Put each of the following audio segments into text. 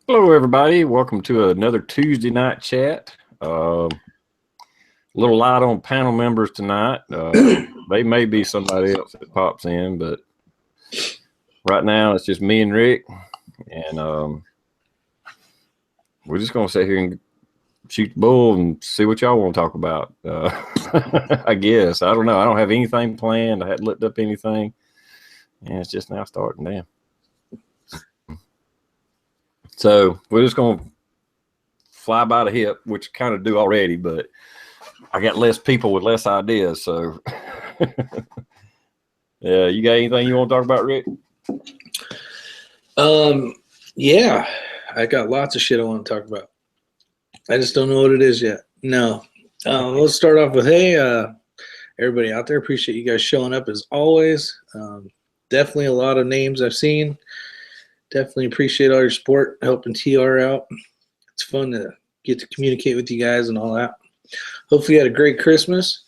Hello, everybody. Welcome to another Tuesday night chat. A little light on panel members tonight. They may be somebody else that pops in, but right now it's just me and Rick, and we're just gonna sit here and shoot the bull and see what y'all want to talk about. I guess I don't know. I don't have anything planned. I hadn't looked up anything, and it's just now starting. Damn. So we're just gonna fly by the hip, which I kind of do already, but I got less people with less ideas. So, yeah, you got anything you want to talk about, Rick? Yeah, I got lots of shit I want to talk about. I just don't know what it is yet. No. Let's start off with, hey, everybody out there, appreciate you guys showing up as always. Definitely a lot of names I've seen. Definitely appreciate all your support, helping TR out. It's fun to get to communicate with you guys and all that. Hopefully you had a great Christmas.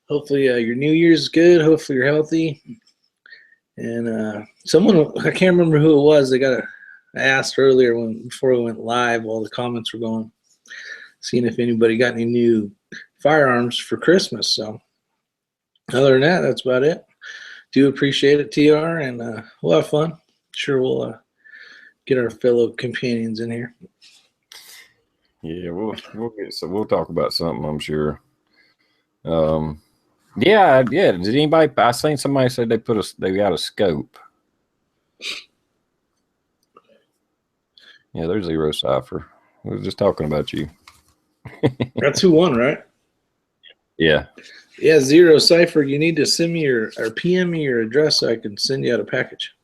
Hopefully your New Year's is good. Hopefully you're healthy. And someone, I can't remember who it was, I asked earlier before we went live while the comments were going, seeing if anybody got any new firearms for Christmas. So other than that, that's about it. Do appreciate it, TR, and we'll have fun. Sure, we'll get our fellow companions in here. Yeah, we'll talk about something, I'm sure. Yeah. Did anybody? I seen somebody said they got a scope. Yeah, there's Zero Cipher. We were just talking about you. That's who won, right? Yeah. Yeah, Zero Cipher. You need to send me or PM me your address so I can send you out a package.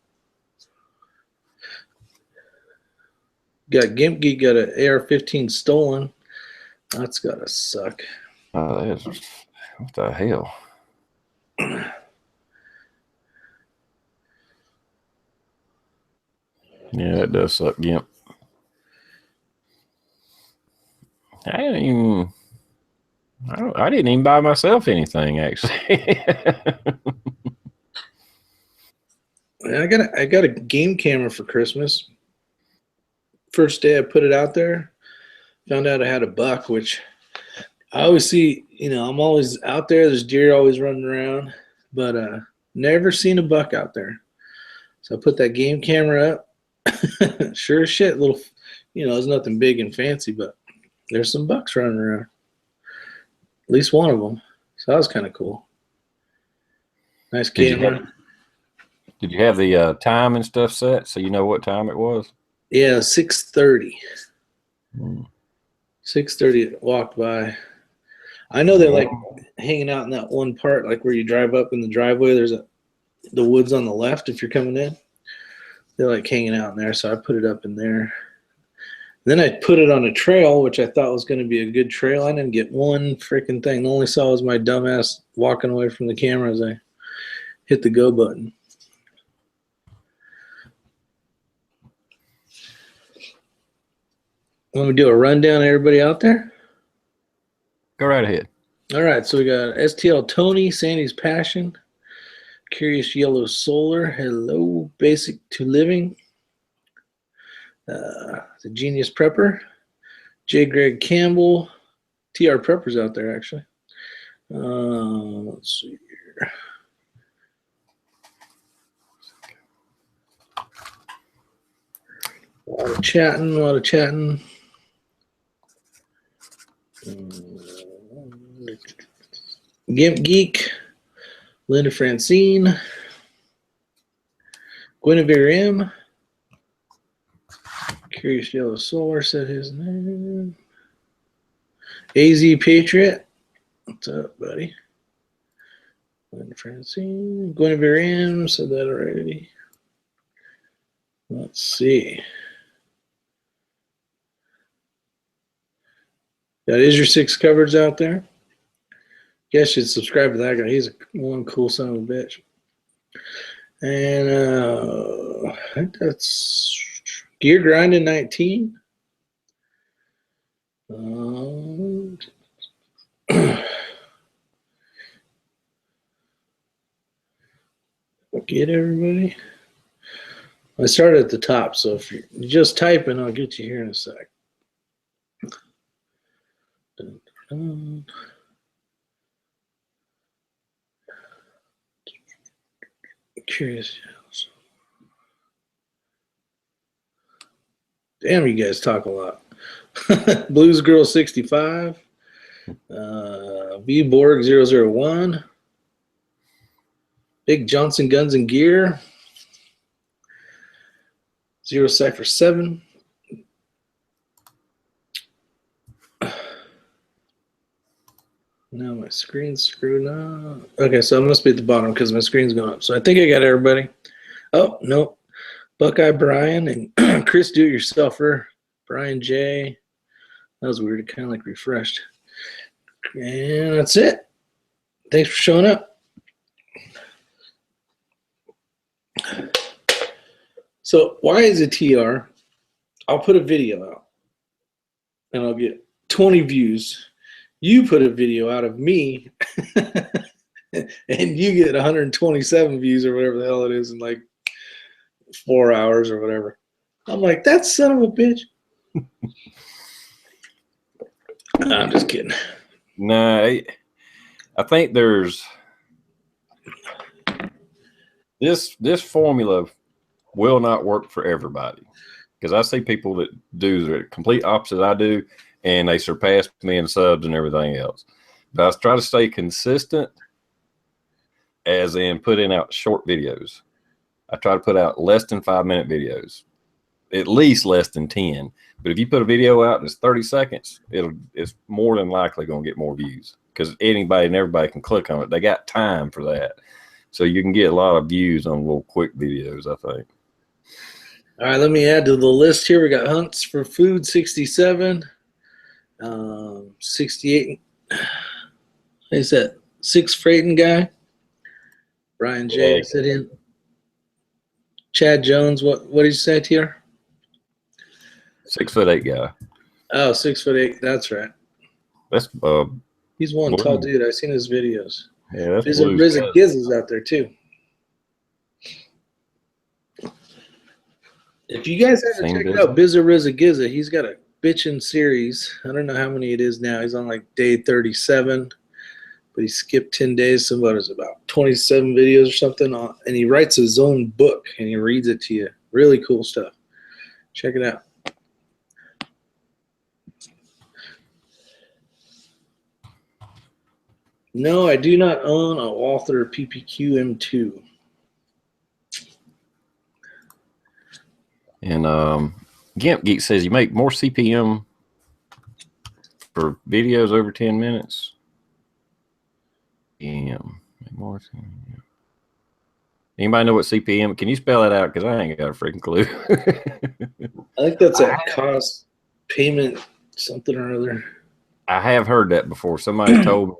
Got Gimp Geek got an AR-15 stolen. That's gotta suck. What the hell? Yeah, that does suck, Gimp. I didn't even buy myself anything, actually. I got a game camera for Christmas. First day I put it out there, found out I had a buck, which I always see, I'm always out there. There's deer always running around, but never seen a buck out there. So I put that game camera up. Sure as shit, little, there's nothing big and fancy, but there's some bucks running around. At least one of them. So that was kind of cool. Nice camera. Did you have the time and stuff set so you know what time it was? Yeah, 6:30. 6:30 walked by. I know they're like hanging out in that one part, like where you drive up in the driveway. There's the woods on the left if you're coming in. They're like hanging out in there, so I put it up in there. Then I put it on a trail, which I thought was going to be a good trail. I didn't get one freaking thing. The only saw was my dumbass walking away from the camera as I hit the go button. Want me to do a rundown of everybody out there? Go right ahead. All right, so we got STL Tony, Sandy's Passion, Curious Yellow Solar, Hello, Basic to Living, the Genius Prepper, J. Greg Campbell, TRprepper's out there actually. Let's see here. A lot of chatting. Gimp Geek, Linda Francine, Guinevere M, Curious Yellow Solar said his name. AZ Patriot, what's up, buddy? Linda Francine, Guinevere M said that already. Let's see. That is your 6 covers out there. You guys should subscribe to that guy. He's one cool son of a bitch. And I think that's Gear Grinding 19. Get everybody. I started at the top, so if you're just typing, I'll get you here in a sec. Dun, dun. Curious. Damn, you guys talk a lot. Blues Girl 65, V Borg 001, Big Johnson Guns and Gear, Zero Cipher 7. Now my screen's screwed up. Okay, so I must be at the bottom because my screen's going up. So I think I got everybody. Oh, no. Buckeye Brian and Chris Do-It-Yourselfer, Brian J. That was weird. It kind of like refreshed. And that's it. Thanks for showing up. So why is it TR? I'll put a video out and I'll get 20 views. You put a video out of me and you get 127 views or whatever the hell it is in like 4 hours or whatever. I'm like, that son of a bitch. I'm just kidding. No, I think there's this formula will not work for everybody, because I see people that do the complete opposite I do, and they surpass me in subs and everything else. But I try to stay consistent, as in putting out short videos. I try to put out less than 5-minute videos, at least less than 10. But if you put a video out that's 30 seconds, it's more than likely going to get more views, because anybody and everybody can click on it. They got time for that. So you can get a lot of views on little quick videos, I think. All right, let me add to the list here. We got Hunts for Food 67, 68. Is that Six Freighton guy? Brian J. Yeah. Sit in. Chad Jones. What did you say, TR? 6'8" guy. Oh, 6'8". That's right. That's He's one tall dude. I've seen his videos. yeah, that's There's a RZA Gizzes out there too. If you guys haven't checked out Bizza RZA Gizza, he's got a bitchin' series. I don't know how many it is now. He's on like day 37, but he skipped 10 days. So what is it, about 27 videos or something? And he writes his own book and he reads it to you. Really cool stuff. Check it out. No, I do not own a Walther PPQ M2. And Gimp Geek says you make more CPM for videos over 10 minutes. More. Anybody know what CPM? Can you spell that out? Because I ain't got a freaking clue. I think that's a cost payment something or other. I have heard that before. Somebody told me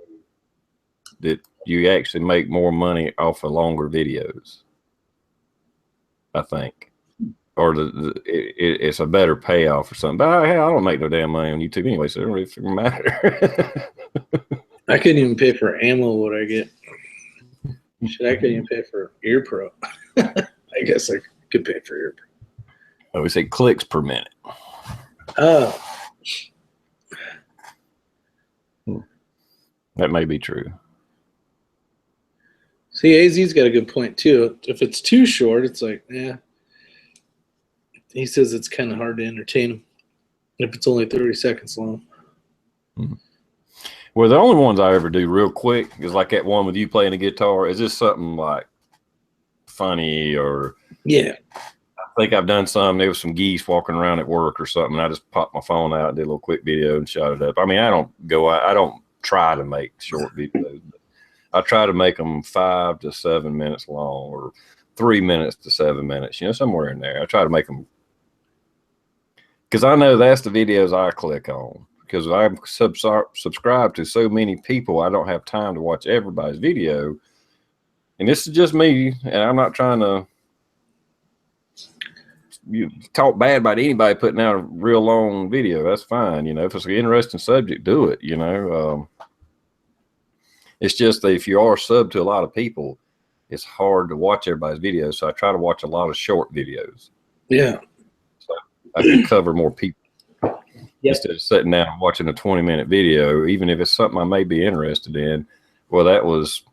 that you actually make more money off of longer videos, I think. Or it's a better payoff or something. But I don't make no damn money on YouTube anyway, so it don't really matter. I couldn't even pay for ammo what I get. Shit, I couldn't even pay for Ear Pro. I guess I could pay for Ear Pro. Oh, we say clicks per minute. Oh. That may be true. See, AZ's got a good point too. If it's too short, it's like, yeah. He says it's kind of hard to entertain him if it's only 30 seconds long. Mm-hmm. Well, the only ones I ever do real quick is like that one with you playing the guitar. Is this something like funny or? Yeah. I think I've done some. There was some geese walking around at work or something. And I just popped my phone out and did a little quick video and shot it up. I mean, I don't try to make short videos. But I try to make them 5 to 7 minutes long, or 3 minutes to 7 minutes, somewhere in there. I try to make them, because I know that's the videos I click on, because I'm subscribed to so many people. I don't have time to watch everybody's video. And this is just me, and I'm not trying to talk bad about anybody putting out a real long video. That's fine. If it's an interesting subject, do it. It's just that if you are subbed to a lot of people, it's hard to watch everybody's videos. So I try to watch a lot of short videos. Yeah. So I can cover more people. Yep. Instead of sitting down and watching a 20-minute video, even if it's something I may be interested in. Well, that was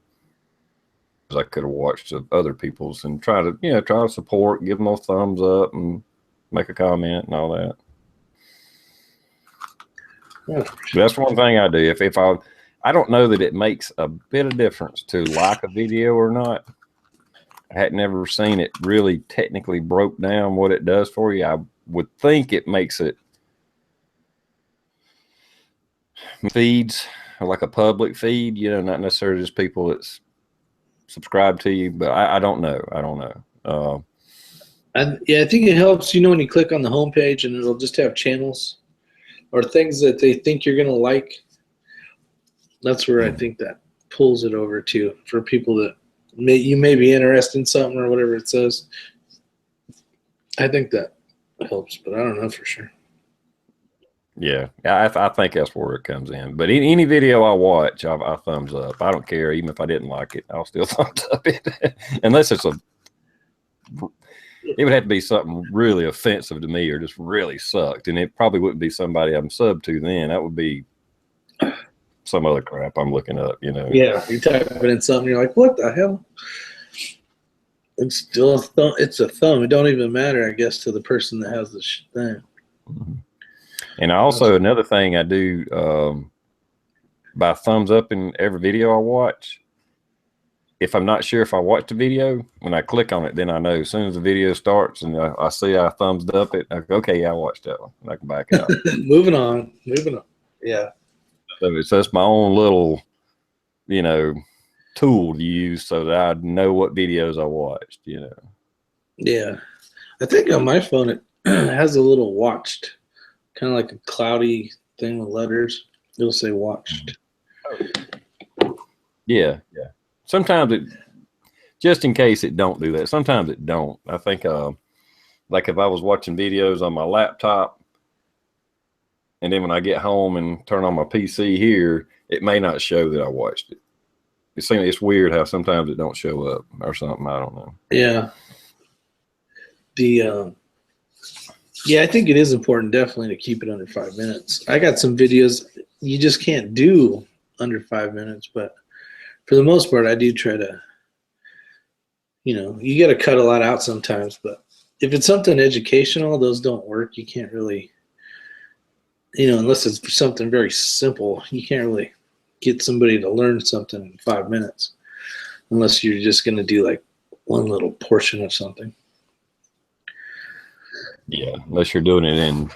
I could have watched of other people's and try to support, give them a thumbs up and make a comment and all that. Yeah. That's one thing I do. If I don't know that it makes a bit of difference to like a video or not. I had never seen it really technically broke down what it does for you. I would think it makes it feeds like a public feed, not necessarily just people that's subscribed to you, but I don't know. I don't know. I think it helps, when you click on the homepage and it'll just have channels or things that they think you're going to like. That's where I think that pulls it over to for people that you may be interested in something or whatever it says. I think that helps, but I don't know for sure. Yeah, I think that's where it comes in. But any video I watch, I thumbs up. I don't care. Even if I didn't like it, I'll still thumbs up it. Unless it would have to be something really offensive to me or just really sucked. And it probably wouldn't be somebody I'm sub to then. That would be some other crap I'm looking up, Yeah, you type it in something, you're like, what the hell? It's still a thumb. It's a thumb. It don't even matter, I guess, to the person that has the thing. Mm-hmm. And also another thing I do by thumbs up in every video I watch. If I'm not sure if I watched the video, when I click on it, then I know as soon as the video starts and I see I thumbs up it, I go, okay, yeah, I watched that one. And I can back out. Moving on. Yeah. So that's my own little, tool to use so that I know what videos I watched, Yeah. I think on my phone it has a little watched, kind of like a cloudy thing with letters. It'll say watched. Yeah. Sometimes it, just in case it don't do that. Sometimes it don't. I think, like if I was watching videos on my laptop, and then when I get home and turn on my PC here, it may not show that I watched it. It's weird how sometimes it don't show up or something. I don't know. Yeah. I think it is important definitely to keep it under 5 minutes. I got some videos you just can't do under 5 minutes, but for the most part, I do try to, you got to cut a lot out sometimes, but if it's something educational, those don't work. You can't really, unless it's something very simple, you can't really get somebody to learn something in 5 minutes unless you're just going to do like one little portion of something. Yeah, unless you're doing it in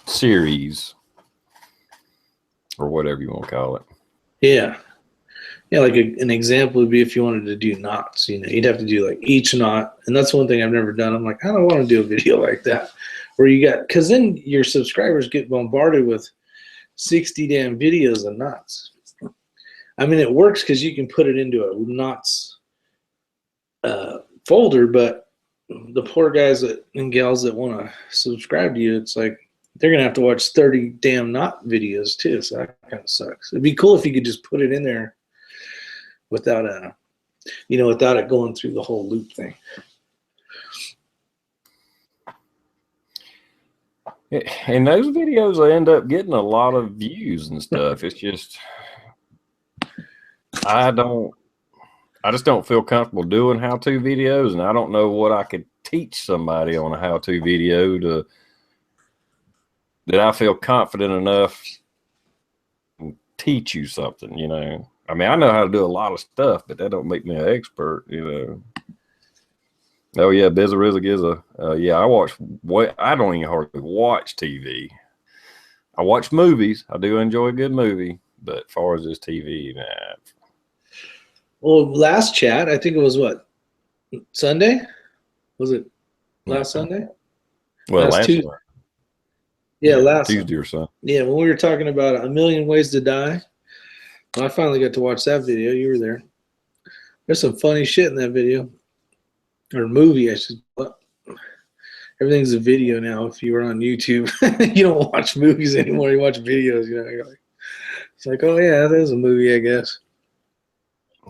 series or whatever you want to call it. Yeah. Yeah, like an example would be if you wanted to do knots, you'd have to do like each knot. And that's one thing I've never done. I'm like, I don't want to do a video like that where because then your subscribers get bombarded with 60 damn videos of knots. I mean, it works because you can put it into a knots folder, but the poor guys and gals that want to subscribe to you, it's like they're going to have to watch 30 damn knot videos too. So that kind of sucks. It'd be cool if you could just put it in there without without it going through the whole loop thing. And those videos, I end up getting a lot of views and stuff. It's just, I just don't feel comfortable doing how-to videos, and I don't know what I could teach somebody on a how-to video that I feel confident enough to teach you something, I mean, I know how to do a lot of stuff, but that don't make me an expert, Oh yeah, Bizza Rizza Gizza. Yeah, I don't even hardly watch TV. I watch movies. I do enjoy a good movie, but as far as this TV, nah. Well, last chat, I think it was what? Sunday? Was it last Sunday? Well, last Tuesday. Yeah, last Tuesday or something. Yeah, when we were talking about 1,000,000 Ways to Die, well, I finally got to watch that video. You were there. There's some funny shit in that video. Or movie, I should. Everything's a video now. If you were on YouTube, you don't watch movies anymore. You watch videos. You're like, it's like, oh yeah, that is a movie, I guess.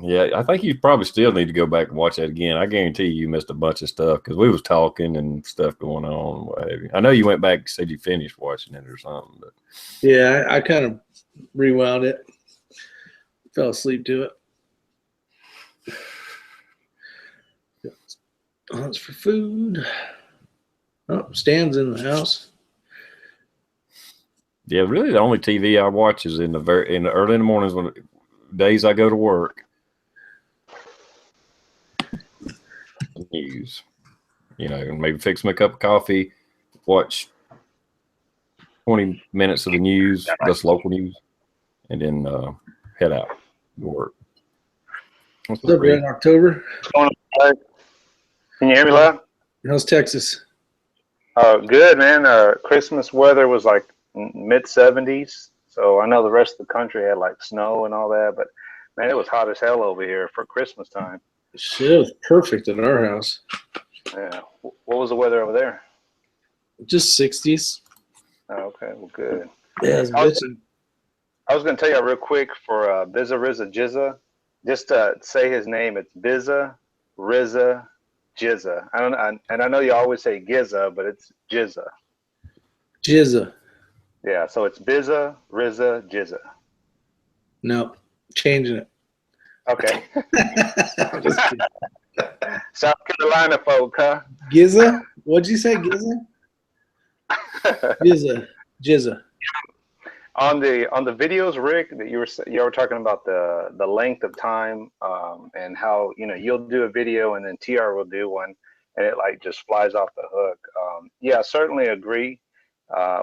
Yeah, I think you probably still need to go back and watch that again. I guarantee you missed a bunch of stuff because we was talking and stuff going on. And what have you. I know you went back and said you finished watching it or something, but Yeah, I kind of rewound it. Fell asleep to it. That's for food. Oh, Stan's in the house. yeah, really the only TV I watch is in the early in the mornings when days I go to work. News, you know, maybe fix me a cup of coffee, watch 20 minutes of the news, just local news, and then head out to work. What's What's up, Red in October? What's going on? Can you hear me loud? How's Texas? Good, man. Christmas weather was like mid 70s. So I know the rest of the country had like snow and all that, but man, it was hot as hell over here for Christmas time. Shit, it was perfect at our house. Yeah. What was the weather over there? Just 60s. Oh, okay, well, good. Yeah, it's bitching. I was going to tell you real quick for Bizza Rizza Jizza, just say his name. It's Bizza Rizza Jizza. I know you always say Gizza, but it's Jizza. Jizza. Yeah, so it's Bizza Rizza Jizza. No, changing it. Okay. South Carolina folk, huh? Gizza? What'd you say, Gizza? Jizza. Jizza. On the videos, Rick, that you were talking about the length of time and how you'll do a video and then TR will do one and it like just flies off the hook. Yeah, certainly agree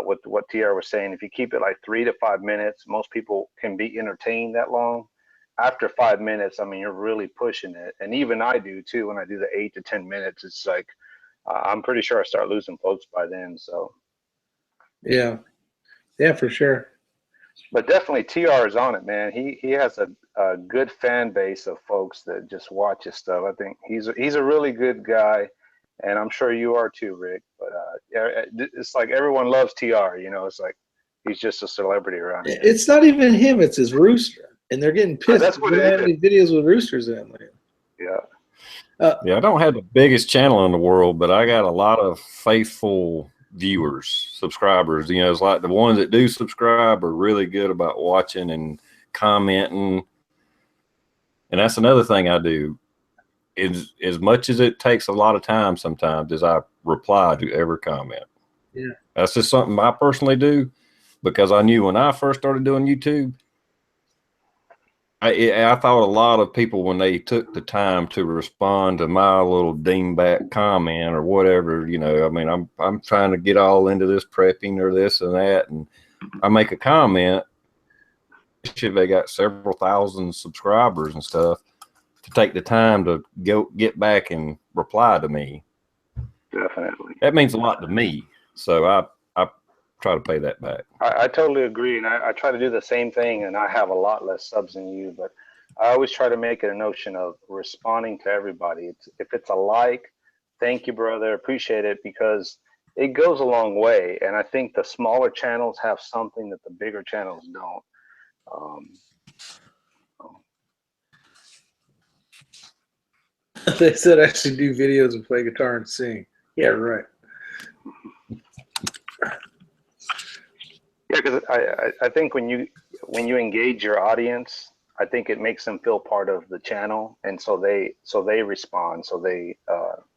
with what TR was saying. If you keep it like 3 to 5 minutes, most people can be entertained that long. After 5 minutes, I mean, you're really pushing it, and even I do too. When I do the 8 to 10 minutes, it's like I'm pretty sure I start losing folks by then. So yeah, for sure. But definitely TR is on it, man. He has a good fan base of folks that just watch his stuff. I think he's a really good guy, and I'm sure you are too, Rick. But yeah, it's like everyone loves TR. It's like he's just a celebrity around here. It's not even him; it's his rooster, and they're getting pissed. That's what we don't have any videos with roosters in them. Yeah. Yeah, I don't have the biggest channel in the world, but I got a lot of faithful viewers, subscribers. It's like the ones that do subscribe are really good about watching and commenting. And that's another thing I do is, as much as it takes a lot of time sometimes, is I reply to every comment. Yeah. That's just something I personally do because I knew when I first started doing YouTube, I thought a lot of people, when they took the time to respond to my little dingbat comment or whatever, I mean, I'm trying to get all into this prepping or this and that, and I make a comment. If they got several thousand subscribers and stuff, to take the time to get back and reply to me, Definitely. that means a lot to me. So I try to pay that back. I totally agree, and I try to do the same thing, and I have a lot less subs than you, but I always try to make it a notion of responding to everybody. If it's a like, thank you, brother, appreciate it, because it goes a long way, and I think the smaller channels have something that the bigger channels don't. They said I should do videos and play guitar and sing. Yeah, right. Yeah, because I think when you engage your audience, I think it makes them feel part of the channel, and so they respond, so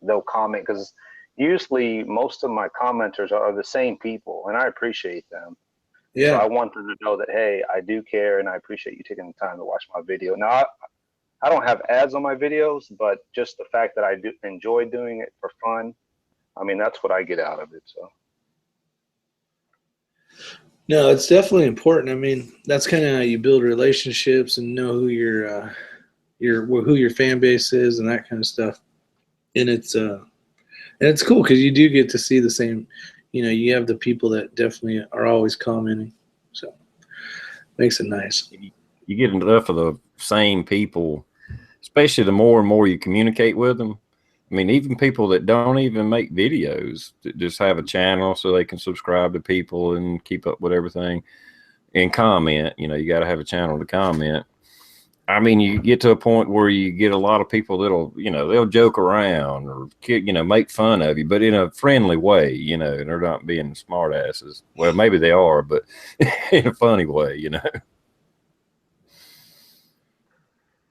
they'll comment, because usually most of my commenters are the same people, and I appreciate them. Yeah. So I want them to know that, hey, I do care, and I appreciate you taking the time to watch my video. Now, I don't have ads on my videos, but just the fact that I do enjoy doing it for fun, I mean, that's what I get out of it. So. No, it's definitely important. I mean, that's kind of how you build relationships and know who your fan base is and that kind of stuff. And it's cool because you do get to see the same. You have the people that definitely are always commenting, so makes it nice. You get enough of the same people, especially the more and more you communicate with them. I mean, even people that don't even make videos, that just have a channel so they can subscribe to people and keep up with everything and comment. You got to have a channel to comment. I mean, you get to a point where you get a lot of people that'll, they'll joke around or, make fun of you, but in a friendly way, they're not being smart asses. Well, maybe they are, but in a funny way,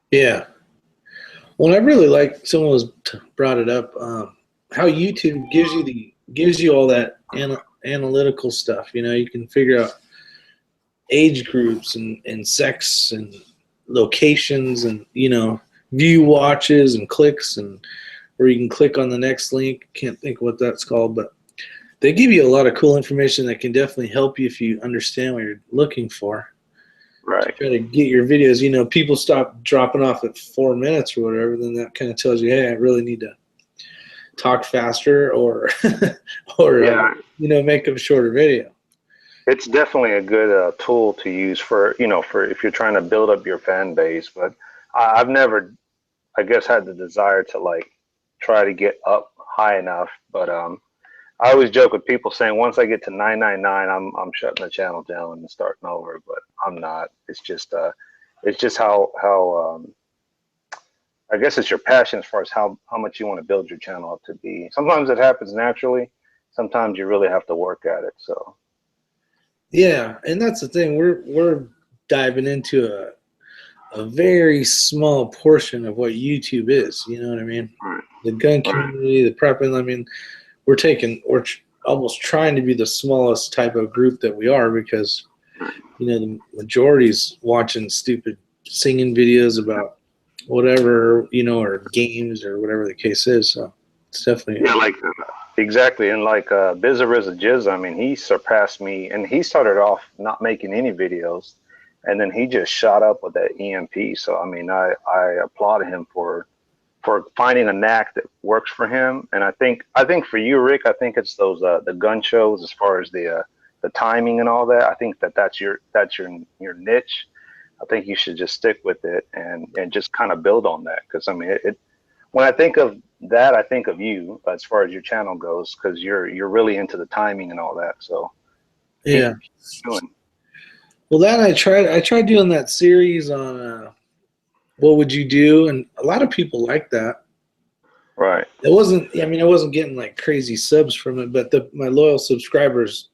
Yeah. Well, I really like, someone was brought it up, how YouTube gives you all that analytical stuff. You can figure out age groups and sex and locations and view watches and clicks, and where you can click on the next link. Can't think what that's called, but they give you a lot of cool information that can definitely help you if you understand what you're looking for. Right. Try to get your videos. People stop dropping off at 4 minutes or whatever, then that kind of tells you, hey, I really need to talk faster or Yeah. make a shorter video. It's definitely a good tool to use for if you're trying to build up your fan base. But I've never, I guess, had the desire to like try to get up high enough. But I always joke with people saying once I get to 999, I'm shutting the channel down and starting over. But I'm not. It's just how I guess it's your passion as far as how much you want to build your channel up to be. Sometimes it happens naturally. Sometimes you really have to work at it. So. Yeah, and that's the thing. We're diving into a very small portion of what YouTube is. You know what I mean? Right. The gun community, the prepping. I mean, we're almost trying to be the smallest type of group that we are, because the majority's watching stupid singing videos about whatever, or games or whatever the case is. So it's definitely Exactly, and like Bizarriza Jizz, I mean, he surpassed me, and he started off not making any videos, and then he just shot up with that EMP. So I mean, I applaud him for finding a knack that works for him. And I think for you, Rick, I think it's those the gun shows, as far as the timing and all that. I think that's your niche. I think you should just stick with it and just kind of build on that, because I mean when I think of that, I think of you as far as your channel goes, because you're really into the timing and all that. So yeah. doing. Well, that I tried doing that series on what would you do, and a lot of people like that. Right. It wasn't. I mean, I wasn't getting like crazy subs from it, but my loyal subscribers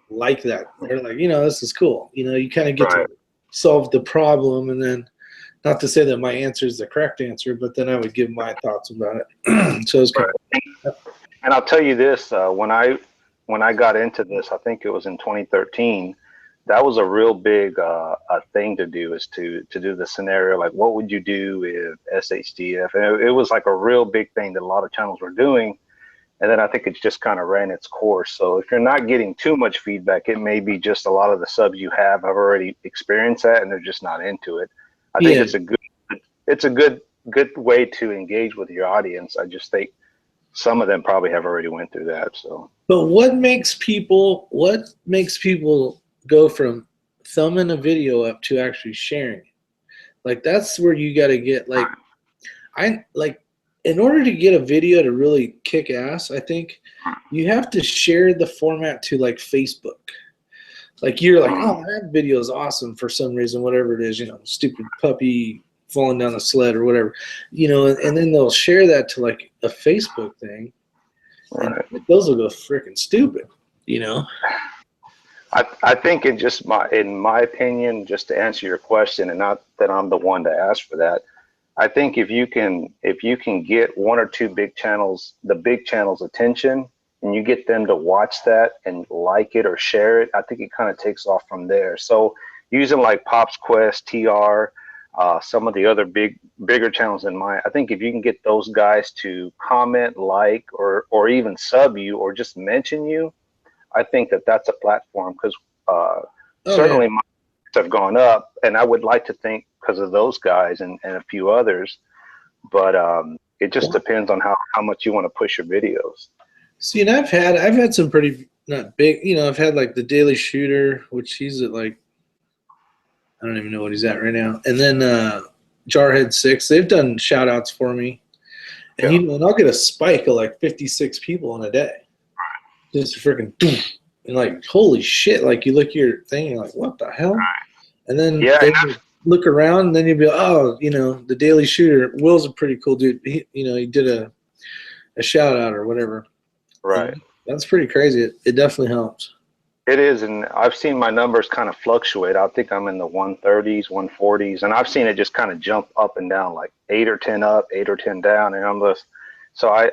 like that. They're like, this is cool. You kind of get to solve the problem, and then, not to say that my answer is the correct answer, but then I would give my thoughts about it. So it's kind of. And I'll tell you this: when I got into this, I think it was in 2013. That was a real big thing to do, is to do the scenario, like what would you do if S.H.T.F. And it was like a real big thing that a lot of channels were doing. And then I think it just kind of ran its course. So if you're not getting too much feedback, it may be just a lot of the subs you have already experienced that, and they're just not into it. I think it's a good way to engage with your audience. I just think some of them probably have already went through that. So. But what makes people go from thumbing a video up to actually sharing it? Like, that's where you got to get, like, in order to get a video to really kick ass, I think you have to share the format to like Facebook. Like, you're like, oh, that video is awesome for some reason, whatever it is, stupid puppy falling down a sled or whatever, and then they'll share that to like a Facebook thing, and those will go freaking stupid, I think in my opinion, just to answer your question, and not that I'm the one to ask for that, I think if you can get one or two big channels, the big channels' attention, and you get them to watch that and like it or share it, I think it kind of takes off from there. So using like Pop's Quest, TR, some of the other bigger channels in mine, I think if you can get those guys to comment, like, or even sub you or just mention you, I think that's a platform, because certainly my have gone up, and I would like to think because of those guys and a few others, but it just depends on how much you want to push your videos. See, and I've had some pretty, not big, I've had like the Daily Shooter, which he's at like, I don't even know what he's at right now, and then Jarhead 6. They've done shout outs for me, and and I'll get a spike of like 56 people in a day, just freaking, and like, holy shit, like, you look at your thing, you're like, what the hell? And then look around, and then you'd be like, oh, you know, the Daily Shooter. Will's a pretty cool dude. He did a shout out or whatever. Right. And that's pretty crazy. It definitely helps. It is, and I've seen my numbers kind of fluctuate. I think I'm in the 130s, 140s, and I've seen it just kind of jump up and down, like 8 or 10 up, 8 or 10 down, and I'm just, so I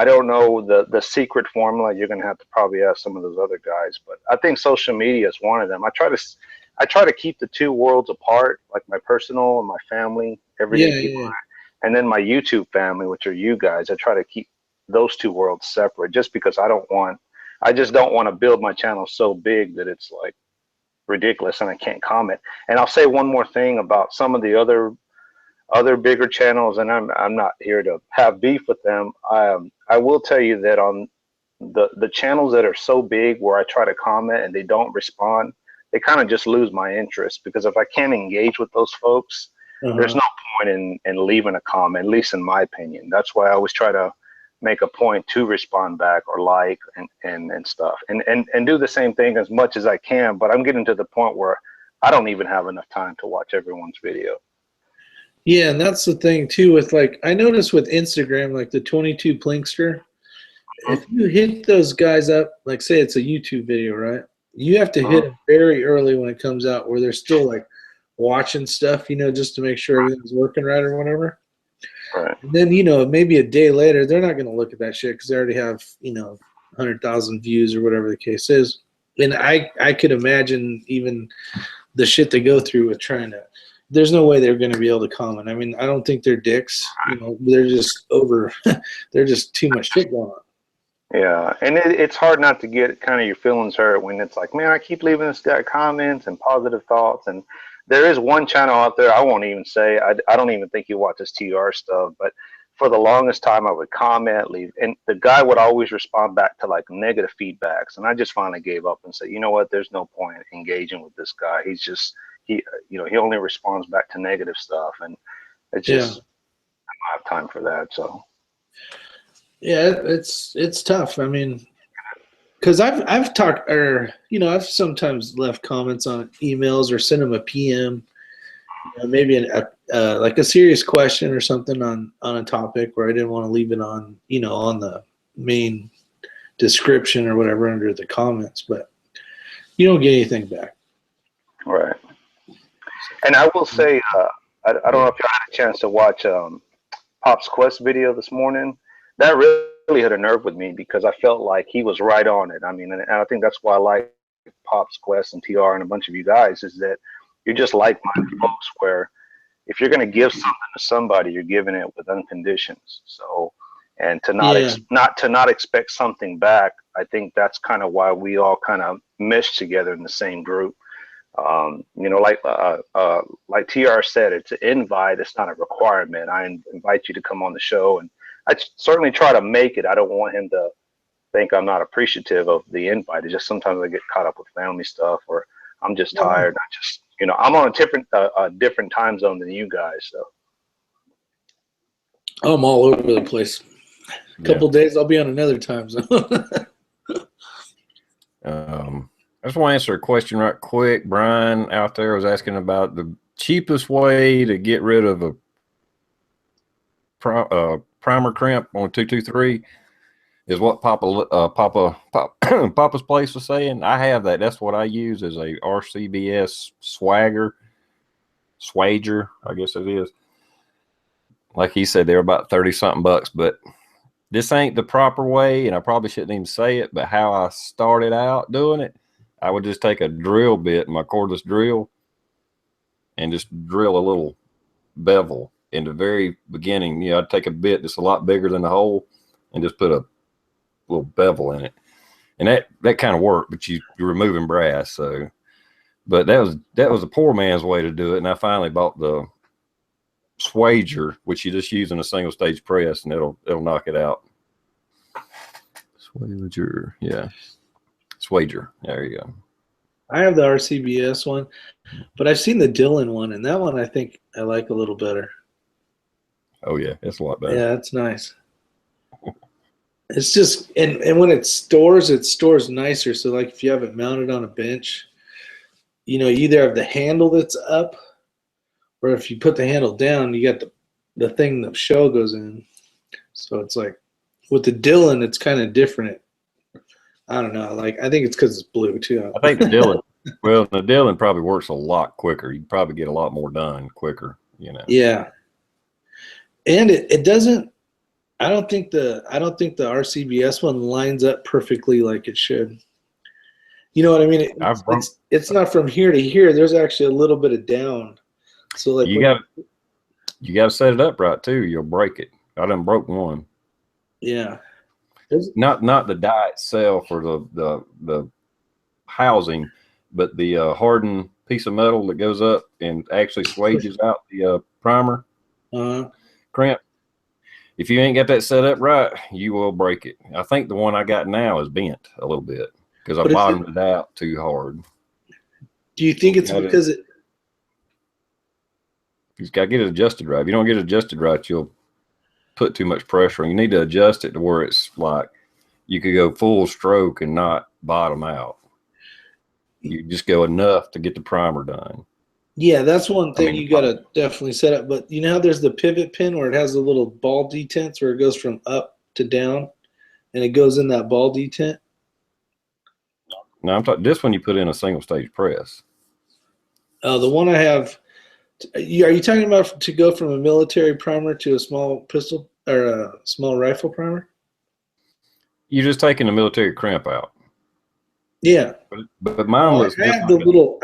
don't know the secret formula. You're gonna have to probably ask some of those other guys, but I think social media is one of them. I try to keep the two worlds apart, like my personal and my family, everyday people, and then my YouTube family, which are you guys. I try to keep those two worlds separate, just because I just don't want to build my channel so big that it's like ridiculous and I can't comment. And I'll say one more thing about some of the other bigger channels, and I'm not here to have beef with them. I will tell you that on the channels that are so big where I try to comment and they don't respond, they kind of just lose my interest, because if I can't engage with those folks, there's no point in leaving a comment, at least in my opinion. That's why I always try to make a point to respond back or like and stuff, and do the same thing as much as I can. But I'm getting to the point where I don't even have enough time to watch everyone's video. Yeah, and that's the thing too with, like, I noticed with Instagram, like the 22 Plinkster, if you hit those guys up, like say it's a YouTube video, right? You have to hit them very early when it comes out, where they're still like watching stuff, just to make sure everything's working right or whatever. Right. And then, maybe a day later, they're not going to look at that shit because they already have, 100,000 views or whatever the case is. And I could imagine even the shit they go through with trying to. There's no way they're going to be able to comment. I mean, I don't think they're dicks. They're just over. They're just too much shit going on. Yeah, and it's hard not to get kind of your feelings hurt when it's like, man, I keep leaving this guy comments and positive thoughts. And there is one channel out there, I won't even say, I don't even think he watches TR stuff, but for the longest time I would comment, leave, and the guy would always respond back to like negative feedbacks. And I just finally gave up and said, you know what, there's no point engaging with this guy. He's just, he only responds back to negative stuff. And it's just, I don't have time for that, so. Yeah, it's tough. I mean, because I've talked, or I've sometimes left comments on emails or sent them a PM, maybe like a serious question or something on a topic where I didn't want to leave it on on the main description or whatever under the comments, but you don't get anything back. Right. And I will say, I don't know if you had a chance to watch Pop's Quest video this morning. That really hit a nerve with me, because I felt like he was right on it. I mean, and I think that's why I like Pop's Quest and TR and a bunch of you guys, is that you're just like-minded folks, where if you're going to give something to somebody, you're giving it with unconditions. So, and to not expect something back, I think that's kind of why we all kind of mesh together in the same group. Like TR said, it's an invite. It's not a requirement. I invite you to come on the show, and I certainly try to make it. I don't want him to think I'm not appreciative of the invite. It's just sometimes I get caught up with family stuff, or I'm just tired. I just, I'm on a different time zone than you guys. So I'm all over the place. A couple days, I'll be on another time zone. I just want to answer a question right quick. Brian out there was asking about the cheapest way to get rid of a primer crimp on 223 is what Papa's Place was saying. I have that. That's what I use as a RCBS swagger, I guess it is. Like he said, they're about 30 something bucks, but this ain't the proper way, and I probably shouldn't even say it, but how I started out doing it, I would just take a drill bit, my cordless drill, and just drill a little bevel in the very beginning. I'd take a bit that's a lot bigger than the hole and just put a little bevel in it. And that kind of worked, but you're removing brass. So, but that was a poor man's way to do it. And I finally bought the Swager, which you just use in a single stage press, and it'll knock it out. Swager, yeah. Swager, there you go. I have the RCBS one, but I've seen the Dylan one, and that one I think I like a little better. Oh yeah, it's a lot better. Yeah, it's nice. It's just, and when it stores nicer. So like if you have it mounted on a bench, you either have the handle that's up, or if you put the handle down, you got the thing the shell goes in. So it's like with the Dylan, it's kind of different. I don't know. Like I think it's because it's blue too. I think the Dylan, well, the Dylan probably works a lot quicker. You probably get a lot more done quicker. Yeah, and it doesn't. I don't think the RCBS one lines up perfectly like it should. You know what I mean? It's not from here to here. There's actually a little bit of down. So like you got to set it up right too. You'll break it. I done broke one. Yeah. Not the die itself or the housing, but the hardened piece of metal that goes up and actually swages out the primer crimp. If you ain't got that set up right, you will break it. I think the one I got now is bent a little bit because I bottomed it out too hard. Do you think it's because you got to get it adjusted right. If you don't get it adjusted right, you'll put too much pressure on. You need to adjust it to where it's like you could go full stroke and not bottom out. You just go enough to get the primer done. Yeah, that's one thing you got to definitely set up. But you know how there's the pivot pin where it has the little ball detents where it goes from up to down, and it goes in that ball detent? No, I'm talking this one you put in a single stage press. The one I have, are you talking about to go from a military primer to a small pistol or a small rifle primer? You're just taking the military crimp out. Yeah, but mine was. I have the little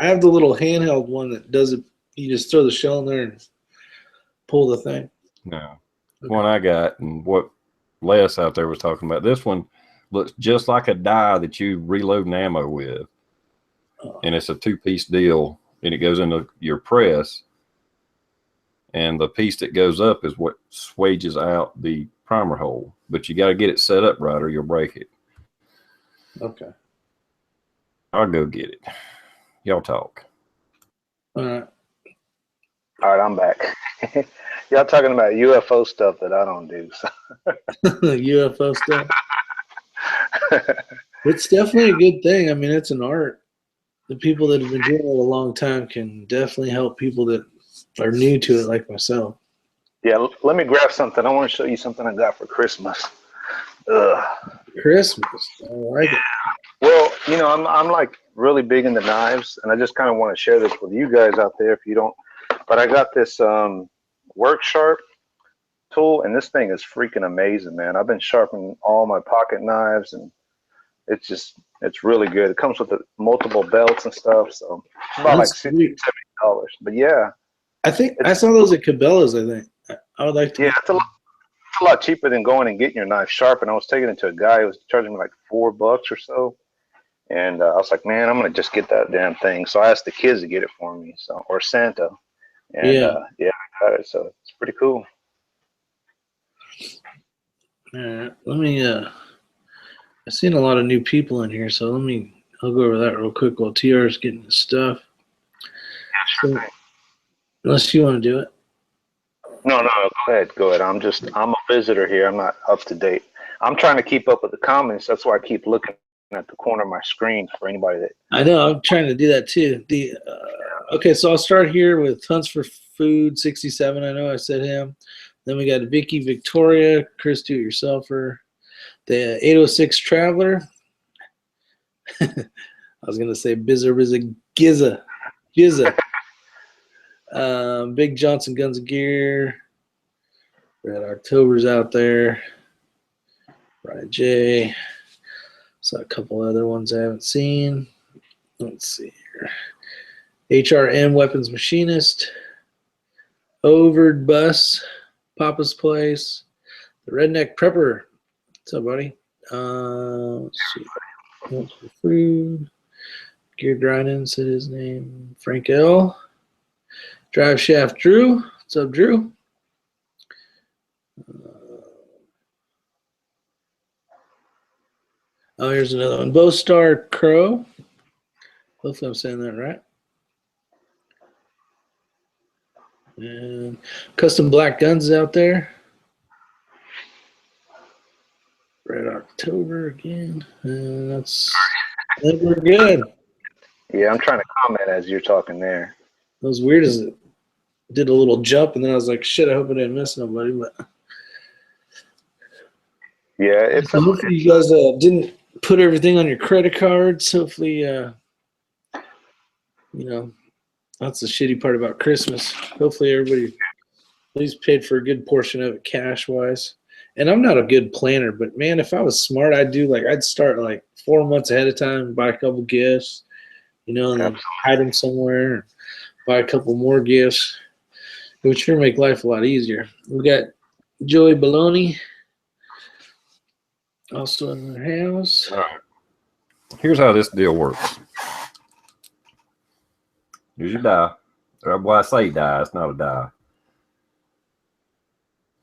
handheld one that does it. You just throw the shell in there and pull the thing. No, the one I got and what Les out there was talking about. This one looks just like a die that you reload an ammo with, and it's a 2-piece deal, and it goes into your press, and the piece that goes up is what swages out the primer hole. But you got to get it set up right, or you'll break it. Okay. I'll go get it. Y'all talk. All right. All right, I'm back. Y'all talking about UFO stuff that I don't do. So. UFO stuff. It's definitely a good thing. I mean, it's an art. The people that have been doing it a long time can definitely help people that are new to it, like myself. Yeah, let me grab something. I want to show you something I got for Christmas. Ugh. Christmas. I like it. Well, I'm like really big into knives, and I just kind of want to share this with you guys out there if you don't. But I got this Work Sharp tool, and this thing is freaking amazing, man. I've been sharpening all my pocket knives, and it's really good. It comes with multiple belts and stuff, so it's about like $60, $70. But yeah, I think I saw those at Cabela's. I think I would like to. Yeah, it's a lot cheaper than going and getting your knife sharpened. I was taking it to a guy who was charging me like $4 or so. And I was like, man, I'm going to just get that damn thing. So I asked the kids to get it for me, or Santa. And yeah, I got it. So it's pretty cool. All right. Let me, I've seen a lot of new people in here. So I'll go over that real quick while TR is getting his stuff. Yeah, sure thing. Unless you want to do it. No, go ahead. I'm a visitor here. I'm not up to date. I'm trying to keep up with the comments. That's why I keep looking at the corner of my screen for anybody that. I know. I'm trying to do that too. Okay, so I'll start here with Hunts for Food 67. I know I said him. Then we got Vicky Victoria, Chris Do It Yourselfer, the 806 Traveler. I was gonna say Bizza Gizza. Big Johnson Guns and Gear. Red October's out there. Ryan J. Saw a couple other ones I haven't seen. Let's see here. HRM Weapons Machinist. Overed Bus. Papa's Place. The Redneck Prepper. What's up, buddy? Let's see. What's for food? Gear Grinding said his name. Frank L. Drive Shaft Drew. What's up, Drew? Oh, here's another one. Bowstar Crow. Hopefully I'm saying that right. And Custom Black Guns is out there. Red October again. And we're good. Yeah, I'm trying to comment as you're talking there. It was weird as it did a little jump, and then I was like, shit, I hope I didn't miss nobody. But Yeah, it's so hopefully you guys didn't put everything on your credit cards. Hopefully, you know, that's the shitty part about Christmas. Hopefully everybody at least paid for a good portion of it cash-wise. And I'm not a good planner, but man, if I was smart, I'd start like 4 months ahead of time, buy a couple gifts, and then hide them somewhere, buy a couple more gifts. It would sure make life a lot easier. We got Joey Baloney also in the house. All right. Here's how this deal works. Here's your die. Well, I say die. It's not a die.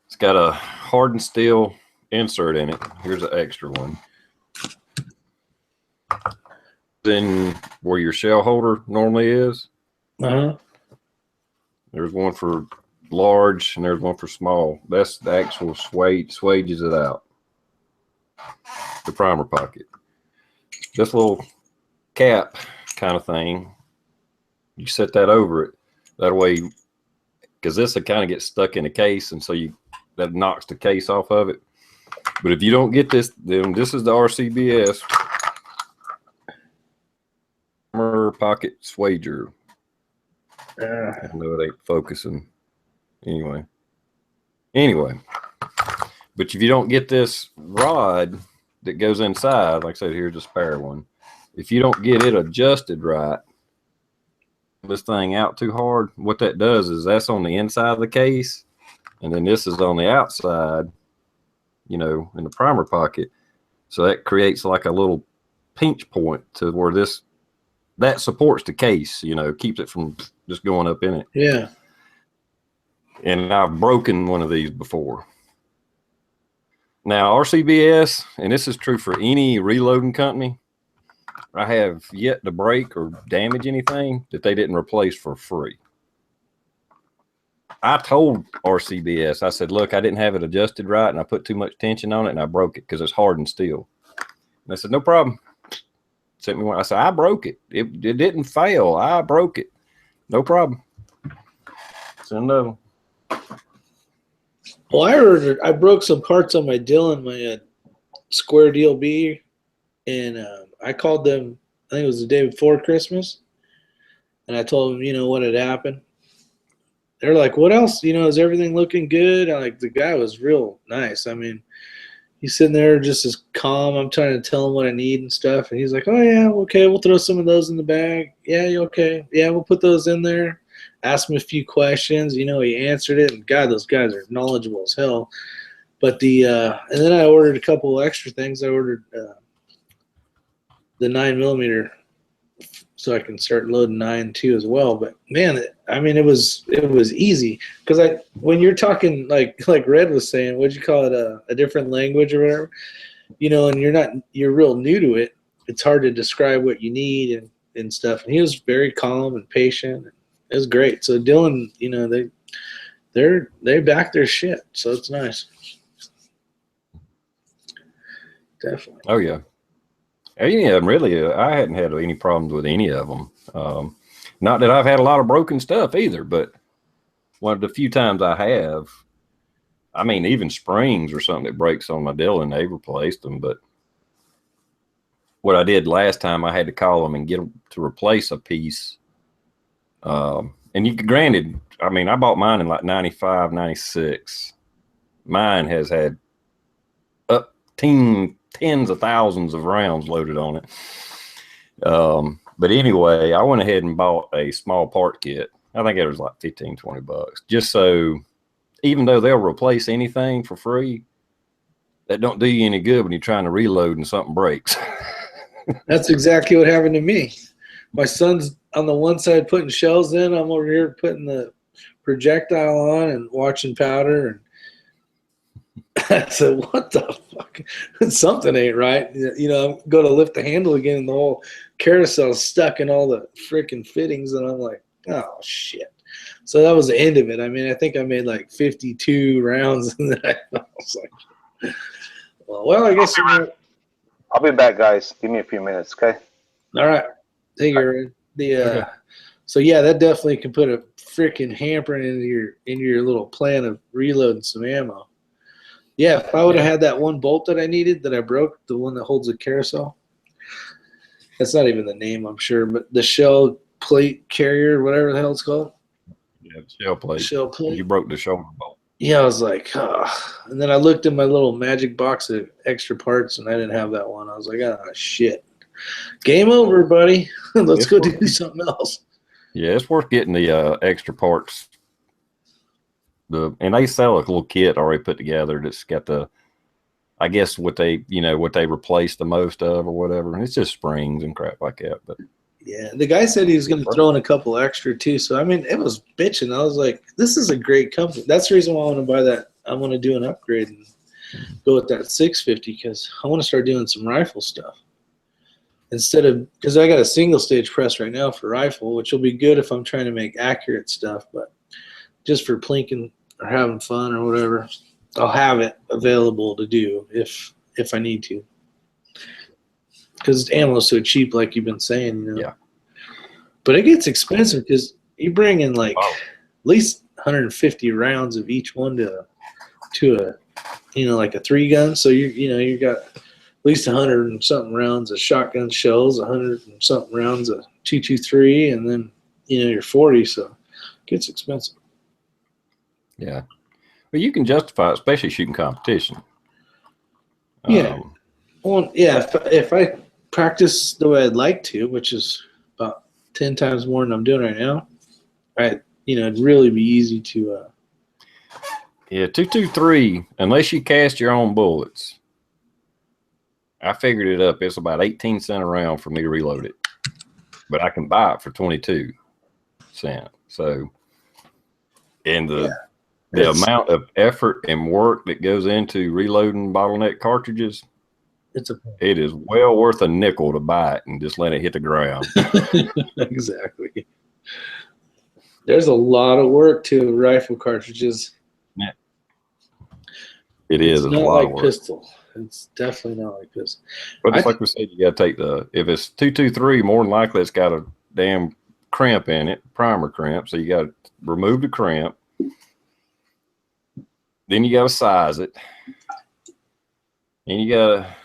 It's got a hardened steel insert in it. Here's an extra one. Then where your shell holder normally is, there's one for large and there's one for small. That's the actual swages it out. The primer pocket. This little cap kind of thing, you set that over it. That way, because this will kind of get stuck in the case, and so that knocks the case off of it. But if you don't get this, then this is the RCBS primer pocket swager. I know it ain't focusing. Anyway, but if you don't get this rod that goes inside, like I said, here's a spare one. If you don't get it adjusted right, this thing out too hard, what that does is that's on the inside of the case, and then this is on the outside, in the primer pocket. So that creates like a little pinch point to where that supports the case, keeps it from just going up in it. Yeah. And I've broken one of these before. Now, RCBS, and this is true for any reloading company, I have yet to break or damage anything that they didn't replace for free. I told RCBS, I said, look, I didn't have it adjusted right, and I put too much tension on it, and I broke it because it's hardened steel. And I said, no problem. Sent me one. I said, I broke it. It didn't fail. I broke it. No problem. So no. Well, I broke some parts on my Dylan, my Square DLB, and I called them, I think it was the day before Christmas, and I told them, what had happened. They're like, what else? Is everything looking good? The guy was real nice. I mean, he's sitting there just as calm. I'm trying to tell him what I need and stuff, and he's like, oh, yeah, okay, we'll throw some of those in the bag. Yeah, you okay? Yeah, we'll put those in there. Asked him a few questions. He answered it, and God, those guys are knowledgeable as hell. But and then I ordered a couple extra things. I ordered the 9mm so I can start loading 9 too as well. But man, I mean, it was easy because when you're talking like Red was saying, what'd you call it, a different language or whatever, and you're real new to it. It's hard to describe what you need and stuff. And he was very calm and patient. It was great. So Dylan, they back their shit, so it's nice. Definitely. Oh yeah. Any of them really, I hadn't had any problems with any of them. Not that I've had a lot of broken stuff either, but one of the few times I have, I mean, even springs or something that breaks on my Dylan, they replaced them. But what I did last time, I had to call them and get them to replace a piece. And granted, I mean, I bought mine in like 95, 96. Mine has had up tens of thousands of rounds loaded on it. But anyway, I went ahead and bought a small part kit. I think it was like $15-20, just so even though they'll replace anything for free, that don't do you any good when you're trying to reload and something breaks. That's exactly what happened to me. My son's on the one side putting shells in. I'm over here putting the projectile on and watching powder. And I said, what the fuck? Something ain't right. I'm going to lift the handle again, and the whole carousel's stuck in all the freaking fittings. And I'm like, oh, shit. So that was the end of it. I mean, I think I made like 52 rounds. And then I was like, well, I guess. I'll be back, guys. Give me a few minutes, okay? All right. Take care, Red. The so yeah, that definitely can put a freaking hamper into your little plan of reloading some ammo. Yeah, if I would have had that one bolt that I needed that I broke, the one that holds the carousel. That's not even the name, I'm sure, but the shell plate carrier, whatever the hell it's called. Yeah, the shell plate. Shell plate. You broke the shoulder bolt. Yeah, I was like, oh. And then I looked in my little magic box of extra parts, and I didn't have that one. I was like, oh, shit. Game over, buddy. Let's go do something else. Yeah, it's worth getting the extra parts. And they sell a little kit already put together that's got I guess what they replace the most of or whatever. And it's just springs and crap like that. But yeah, the guy said he was going to throw in a couple extra too. So I mean, it was bitching. I was like, this is a great company. That's the reason why I want to buy that. I want to do an upgrade and go with that 650 because I want to start doing some rifle stuff. Instead of, because I got a single stage press right now for rifle, which will be good if I'm trying to make accurate stuff, but just for plinking or having fun or whatever, I'll have it available to do if I need to. Because ammo is so cheap, like you've been saying, you know. Yeah. But it gets expensive because you bring in like at least 150 rounds of each one to a, like a 3-gun. So you got at least 100 and something rounds of shotgun shells, 100 and something rounds of 223, and then you're 40. So it gets expensive. Yeah. Well, you can justify it, especially shooting competition. Yeah. Well, yeah. If I practice the way I'd like to, which is about 10 times more than I'm doing right now, it'd really be easy to. Yeah, 223. Unless you cast your own bullets, I figured it up. It's about 18 cents a round for me to reload it, but I can buy it for 22 cents. So, and the amount of effort and work that goes into reloading bottleneck cartridges, it is well worth a nickel to buy it and just let it hit the ground. Exactly. There's a lot of work to rifle cartridges. Yeah. It's not a lot like of work. pistol. It's definitely not like pistol. But it's like we said, you got to take if it's 223, more than likely it's got a damn crimp in it, primer crimp. So you got to remove the crimp. Then you got to size it. And you got to,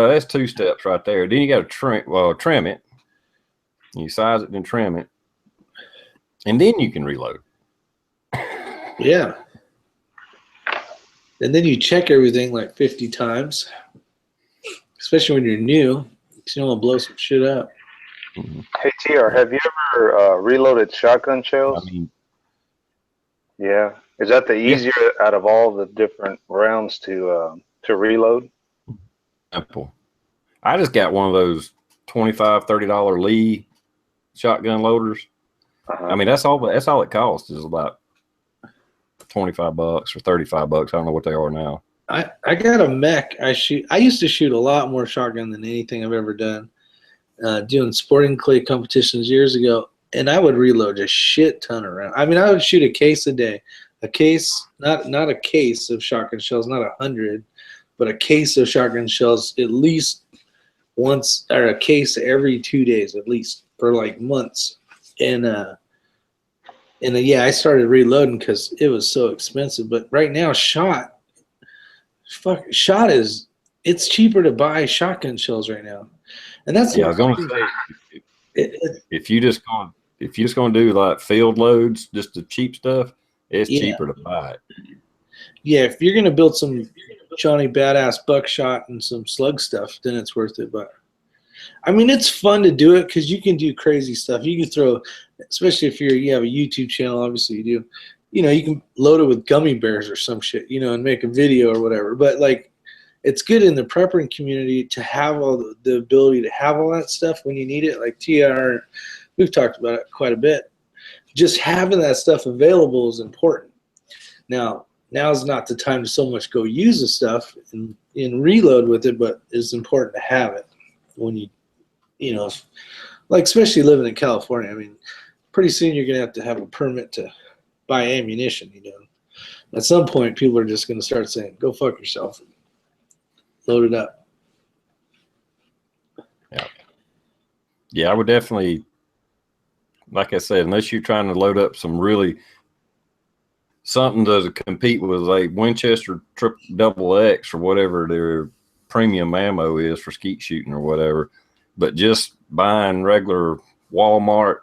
that's 2 steps right there. Then you got to trim it. You size it and trim it. And then you can reload. Yeah. And then you check everything like 50 times, especially when you're new, because you don't want to blow some shit up. Mm-hmm. Hey, TR, have you ever reloaded shotgun shells? Yeah. Is that the easier out of all the different rounds to reload? Simple. I just got one of those $25, $30 Lee shotgun loaders. I mean, that's all it costs is about $25 or $35. I don't know what they are now. I got a mech. I used to shoot a lot more shotgun than anything I've ever done. Doing sporting clay competitions years ago, and I would reload a shit ton of rounds. I mean, I would shoot a case a day. A case, not a case of shotgun shells, not 100, but a case of shotgun shells at least once, or a case every 2 days at least for like months. And I started reloading because it was so expensive. But right now, it's cheaper to buy shotgun shells right now, and that's I was going to say if you just going to do like field loads, just the cheap stuff, it's cheaper to buy it. Yeah, if you're going to build some Johnny Badass buckshot and some slug stuff, then it's worth it. But I mean, it's fun to do it because you can do crazy stuff. You can throw, especially if you have a YouTube channel, obviously you do. You can load it with gummy bears or some shit, and make a video or whatever. But like, it's good in the prepping community to have all the ability to have all that stuff when you need it. Like TR, we've talked about it quite a bit. Just having that stuff available is important. Now's not the time to so much go use the stuff and reload with it, but it's important to have it when like especially living in California. I mean, pretty soon you're going to have a permit to buy ammunition. At some point, people are just going to start saying, "Go fuck yourself, load it up." Yeah, I would definitely like I said, unless you're trying to load up some really something to compete with a Winchester double X or whatever their premium ammo is for skeet shooting or whatever, but just buying regular Walmart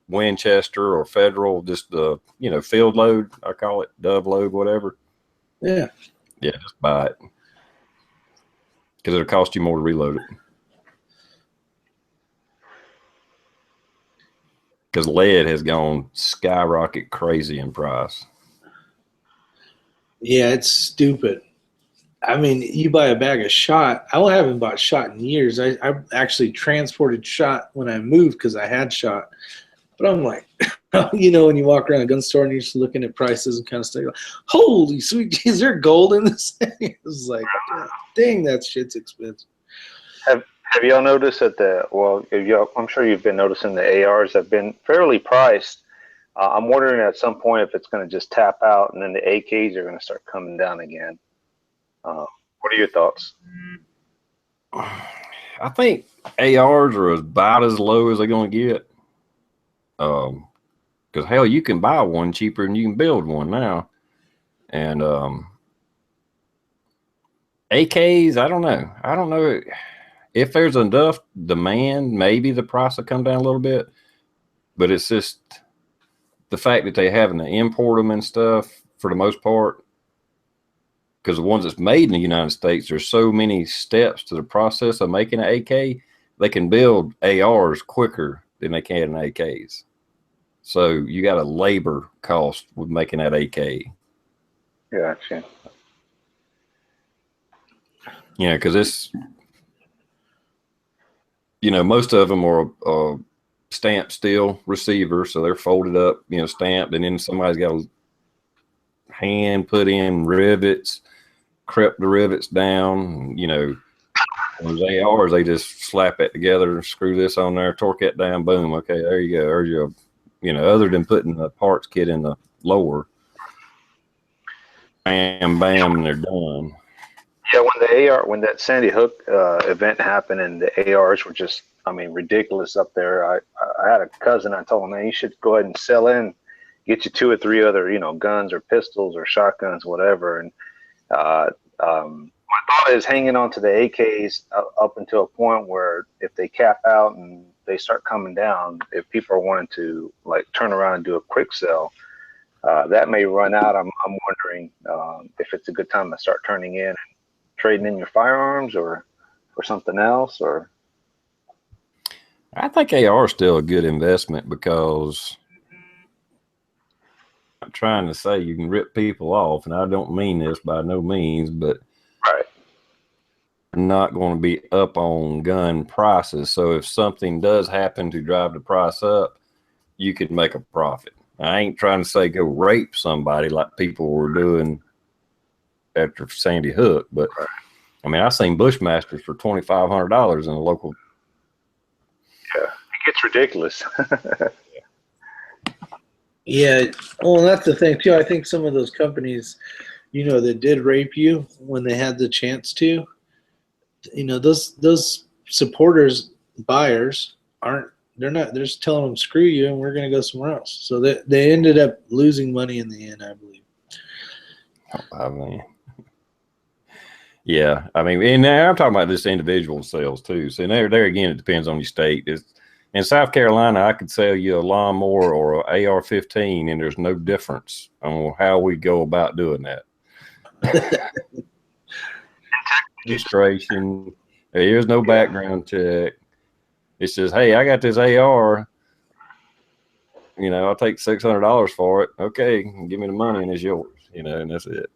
Winchester or Federal, just the field load, I call it, dove load, whatever. Yeah, just buy it because it'll cost you more to reload it. Because lead has gone skyrocket crazy in price. Yeah, it's stupid. I mean, you buy a bag of shot. I haven't bought shot in years. I actually transported shot when I moved because I had shot. But I'm like, when you walk around a gun store and you're just looking at prices and kind of stuff, like, holy sweet, is there gold in this thing? It's like, dang, that shit's expensive. Have y'all noticed that I'm sure you've been noticing the ARs have been fairly priced. I'm wondering at some point if it's going to just tap out and then the AKs are going to start coming down again. What are your thoughts? I think ARs are about as low as they're going to get. Because hell, you can buy one cheaper than you can build one now. And AKs, I don't know. I don't know if there's enough demand, maybe the price will come down a little bit. But it's just the fact that they're having to import them and stuff for the most part. Because the ones that's made in the United States, there's so many steps to the process of making an AK. They can build ARs quicker than they can AKs. So you got a labor cost with making that AK. Gotcha. Yeah, because it's, most of them are stamped steel receiver, so they're folded up, stamped, and then somebody's got a hand put in rivets, crept the rivets down. Those ARs, they just slap it together, screw this on there, torque it down, boom. Okay, there you go. There's your, other than putting the parts kit in the lower, bam, bam, and they're done. Yeah, when that Sandy Hook event happened and the ARs were just, ridiculous up there. I had a cousin. I told him, man, you should go ahead and sell in, get you 2 or 3 other, guns or pistols or shotguns, whatever. And my thought is hanging on to the AKs up until a point where if they cap out and they start coming down, if people are wanting to turn around and do a quick sell, that may run out. I'm wondering if it's a good time to start turning in and trading in your firearms or something else. Or I think AR is still a good investment because I'm trying to say you can rip people off, and I don't mean this by no means, but right, not going to be up on gun prices. So if something does happen to drive the price up, you could make a profit. I ain't trying to say go rape somebody like people were doing after Sandy Hook, but I've seen Bushmasters for $2,500 in a local. Yeah, it gets ridiculous. Yeah, well, that's the thing too. I think some of those companies, that did rape you when they had the chance to, those supporters, buyers they're just telling them screw you and we're going to go somewhere else. So they ended up losing money in the end, I believe. Yeah, and now I'm talking about this individual sales too. So there again, it depends on your state. In South Carolina, I could sell you a lawnmower or an AR-15, and there's no difference on how we go about doing that. Registration, there's no background check. It says, hey, I got this AR. I'll take $600 for it. Okay, give me the money and it's yours. And that's it.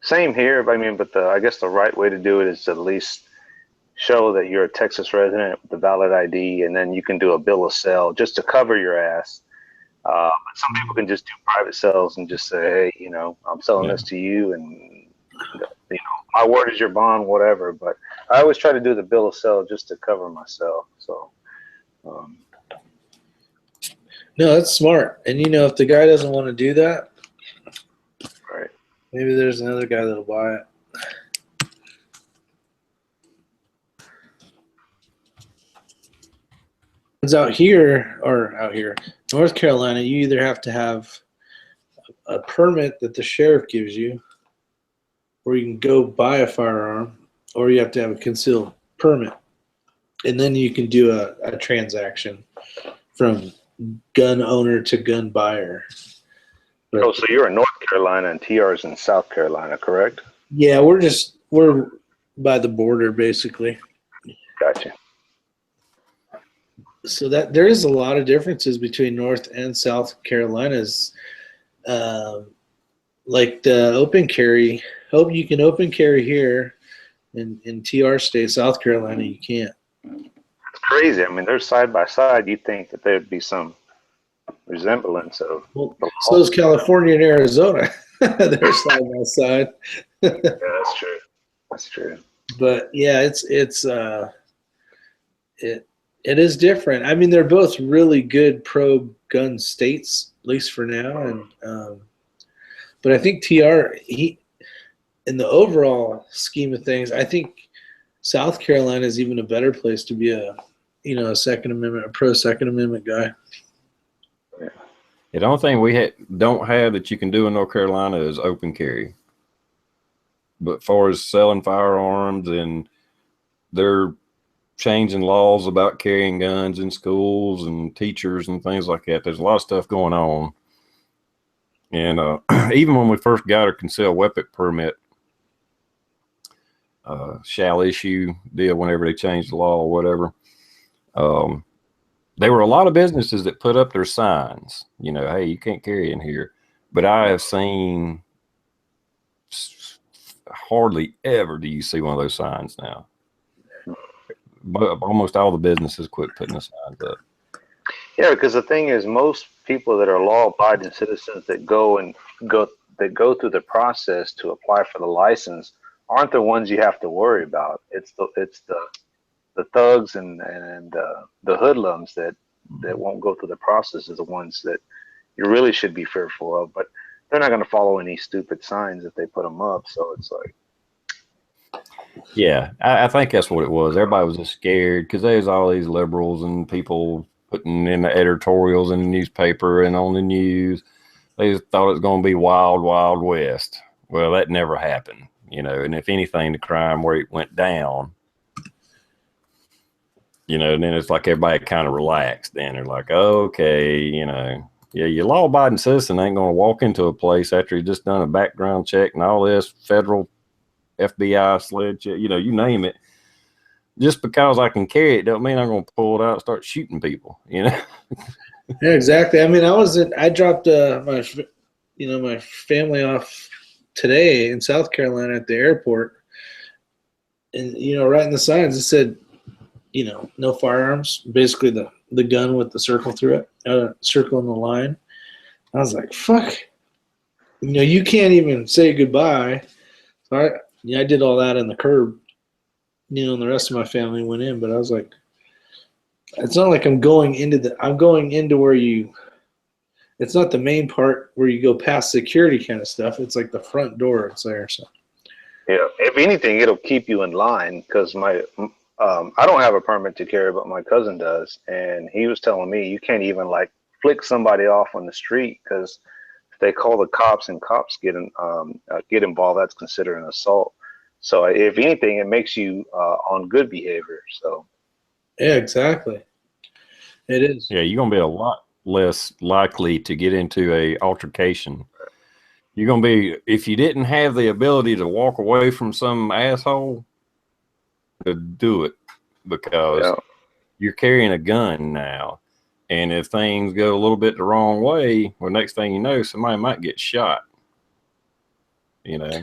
Same here. But I guess the right way to do it is to at least show that you're a Texas resident with a valid ID, and then you can do a bill of sale just to cover your ass. But some people can just do private sales and just say, hey, I'm selling this to you, and my word is your bond, whatever. But I always try to do the bill of sale just to cover myself. So. No, that's smart. And if the guy doesn't want to do that, right, maybe there's another guy that'll buy it. It's out here, North Carolina, you either have to have a permit that the sheriff gives you, or you can go buy a firearm, or you have to have a concealed permit. And then you can do a transaction from gun owner to gun buyer. But, Oh, so you're in North Carolina and TR's in South Carolina, correct? yeah, we're by the border basically. Gotcha. So that there is a lot of differences between North and South Carolinas. Like the open carry, hope you can open carry here in TR state, South Carolina, you can't. It's crazy. I mean, they're side by side. You'd think that there'd be some resemblance of Well, the so law. is California and Arizona. They're side by side. Yeah, that's true. That's true. But yeah, it is different. I mean, they're both really good pro gun states, at least for now. And but I think TR in the overall scheme of things, I think South Carolina is even a better place to be a Second Amendment, a pro Second Amendment guy. Yeah. The only thing we don't have that you can do in North Carolina is open carry. But as far as selling firearms, and they're changing laws about carrying guns in schools and teachers and things like that. There's a lot of stuff going on. And even when we first got our concealed weapon permit, shall issue deal whenever they changed the law or whatever, there were a lot of businesses that put up their signs, hey, you can't carry in here. But I have seen hardly ever do you see one of those signs now. But almost all the businesses quit putting the signs up. Yeah, because the thing is, most people that are law-abiding citizens that go through the process to apply for the license aren't the ones you have to worry about. It's the thugs and the hoodlums that won't go through the process is the ones that you really should be fearful of. But they're not going to follow any stupid signs if they put them up. So it's like, yeah, I think that's what it was. Everybody was just scared because there's all these liberals and people putting in the editorials in the newspaper and on the news. They just thought it was going to be wild, wild west. Well, that never happened, and if anything, the crime rate went down, and then it's like everybody kind of relaxed. Then they're like, oh, okay, yeah, your law-abiding citizen ain't going to walk into a place after he's just done a background check and all this federal FBI sled check, you name it. Just because I can carry it don't mean I'm going to pull it out and start shooting people, Yeah, exactly. I mean, I dropped my family off today in South Carolina at the airport, and right in the signs it said, no firearms. Basically, the gun with the circle through it, circle in the line. I was like, fuck. You can't even say goodbye. So I did all that in the curb. And the rest of my family went in, but I was like, it's not like I'm going into where it's not the main part where you go past security kind of stuff. It's like the front door. It's there. So yeah, if anything, it'll keep you in line because I don't have a permit to carry, but my cousin does, and he was telling me you can't even like flick somebody off on the street because if they call the cops and cops get involved, that's considered an assault. So if anything, it makes you on good behavior. So yeah, exactly. It is. Yeah, you're going to be a lot less likely to get into a altercation. You're going to be, if you didn't have the ability to walk away from some asshole, to do it because you're carrying a gun now. And if things go a little bit the wrong way, well, next thing you know, somebody might get shot. Yeah.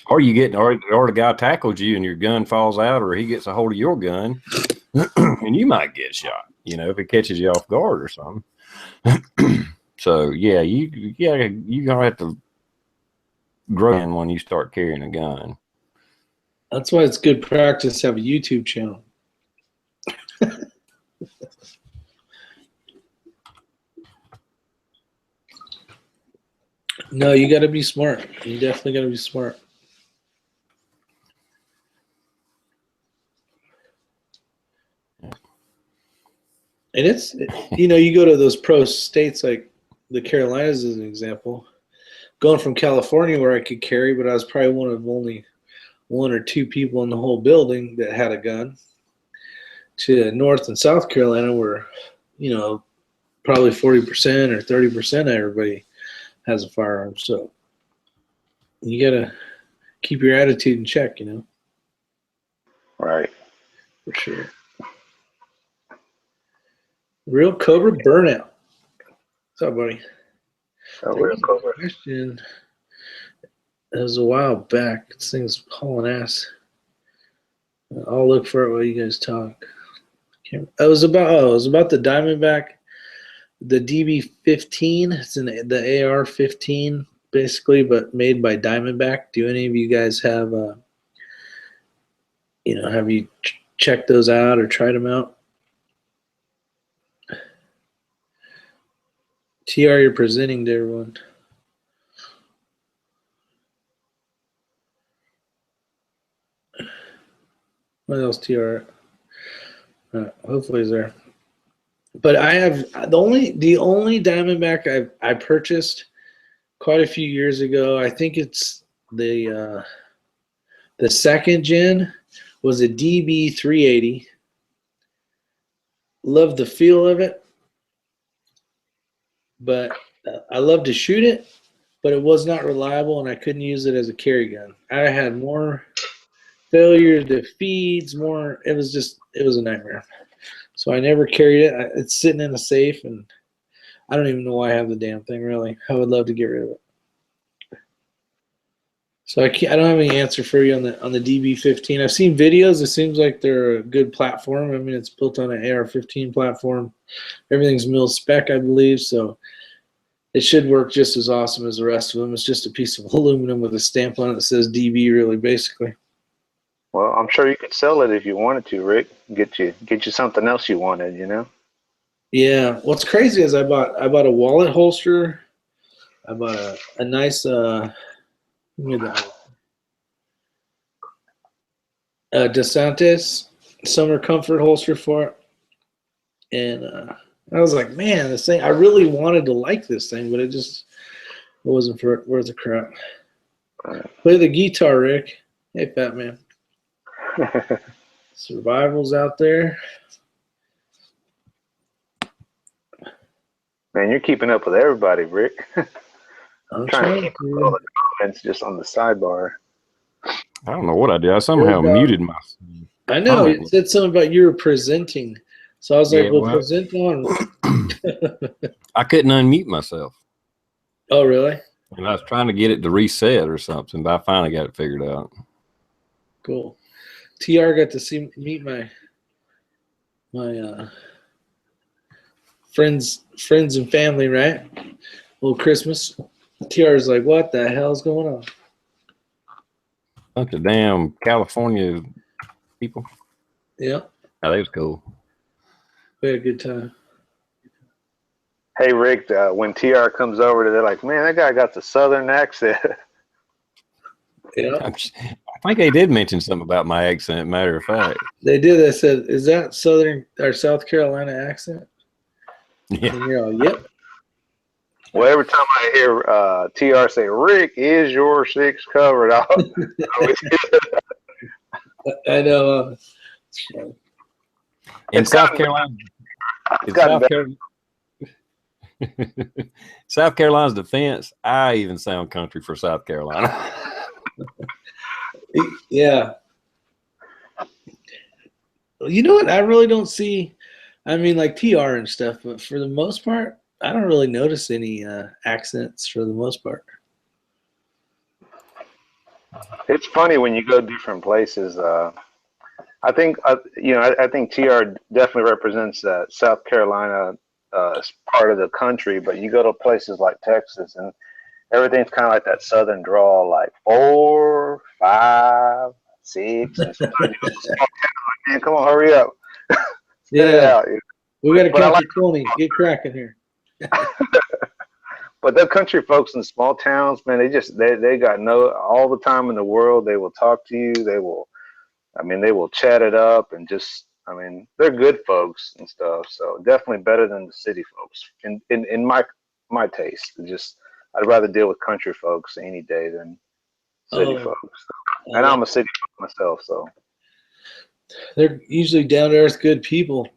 Or or the guy tackles you and your gun falls out, or he gets a hold of your gun and you might get shot, if it catches you off guard or something. So yeah, you're gonna have to grow in when you start carrying a gun. That's why it's good practice to have a YouTube channel. No, you got to be smart. You definitely got to be smart. And it's, you know, you go to those pro states like the Carolinas as an example. Going from California where I could carry, but I was probably one of only one or two people in the whole building that had a gun, to North and South Carolina where, you know, probably 40% or 30% of everybody has a firearm. So you got to keep your attitude in check, you know. Right. For sure. Real Cobra Burnout. What's up, buddy? Oh, There Real was a Cobra. question. It was a while back. This thing's hauling ass. I'll look for it while you guys talk. It was about the Diamondback, the DB15. It's the AR-15 basically, but made by Diamondback. Do any of you guys have, have you checked those out or tried them out? TR, you're presenting to everyone. What else, TR? Hopefully he's there. But I have the only Diamondback I purchased quite a few years ago. I think it's the second gen was a DB380. Loved the feel of it, but I loved to shoot it, but it was not reliable, and I couldn't use it as a carry gun. I had more failures, defeats, more. It was a nightmare. So I never carried it. It's sitting in a safe, and I don't even know why I have the damn thing, really. I would love to get rid of it. So I don't have any answer for you on the DB15. I've seen videos. It seems like they're a good platform. I mean, it's built on an AR-15 platform. Everything's mil spec, I believe, so it should work just as awesome as the rest of them. It's just a piece of aluminum with a stamp on it that says DB, really, basically. Well, I'm sure you could sell it if you wanted to, Rick. Get you something else you wanted, you know? Yeah. What's crazy is I bought a wallet holster. I bought a nice DeSantis summer comfort holster for it, and I was like, man, this thing. I really wanted to like this thing, but it wasn't worth the crap. Play the guitar, Rick. Hey, fat man. Survival's out there. Man, you're keeping up with everybody, Rick. I'm trying to keep all the comments just on the sidebar. I don't know what I did. I somehow muted myself. I know. It said something about you were presenting. So I was like, well, present on. I couldn't unmute myself. Oh, really? And I was trying to get it to reset or something, but I finally got it figured out. Cool. TR got to meet my friends and family, right? A little Christmas. TR is like, what the hell's going on? Bunch of damn California people. Yeah. Oh, that was cool. We had a good time. Hey, Rick, when TR comes over, they're like, man, that guy got the southern accent. Yeah. I think they did mention something about my accent, matter of fact. They did. They said, is that Southern or South Carolina accent? Yeah. And you're all, yep. Well, every time I hear TR say, Rick, is your six covered? I know. In South Carolina, South Carolina's defense, I even sound country for South Carolina. Yeah. You know what? I really don't see. I mean, like TR and stuff, but for the most part, I don't really notice any accents for the most part. It's funny when you go different places. I think I think TR definitely represents South Carolina part of the country, but you go to places like Texas and everything's kind of like that southern drawl, like 4, 5, 6, and sometimes you go to small town, like, man, come on, hurry up. Yeah, it out. we got to count to 20. Get cracking here. But the country folks in small towns, man, they got all the time in the world. They will talk to you. They will chat it up and just I mean, they're good folks and stuff. So definitely better than the city folks in my taste. Just I'd rather deal with country folks any day than city folks. And I'm a city folk myself, so they're usually down to earth, good people,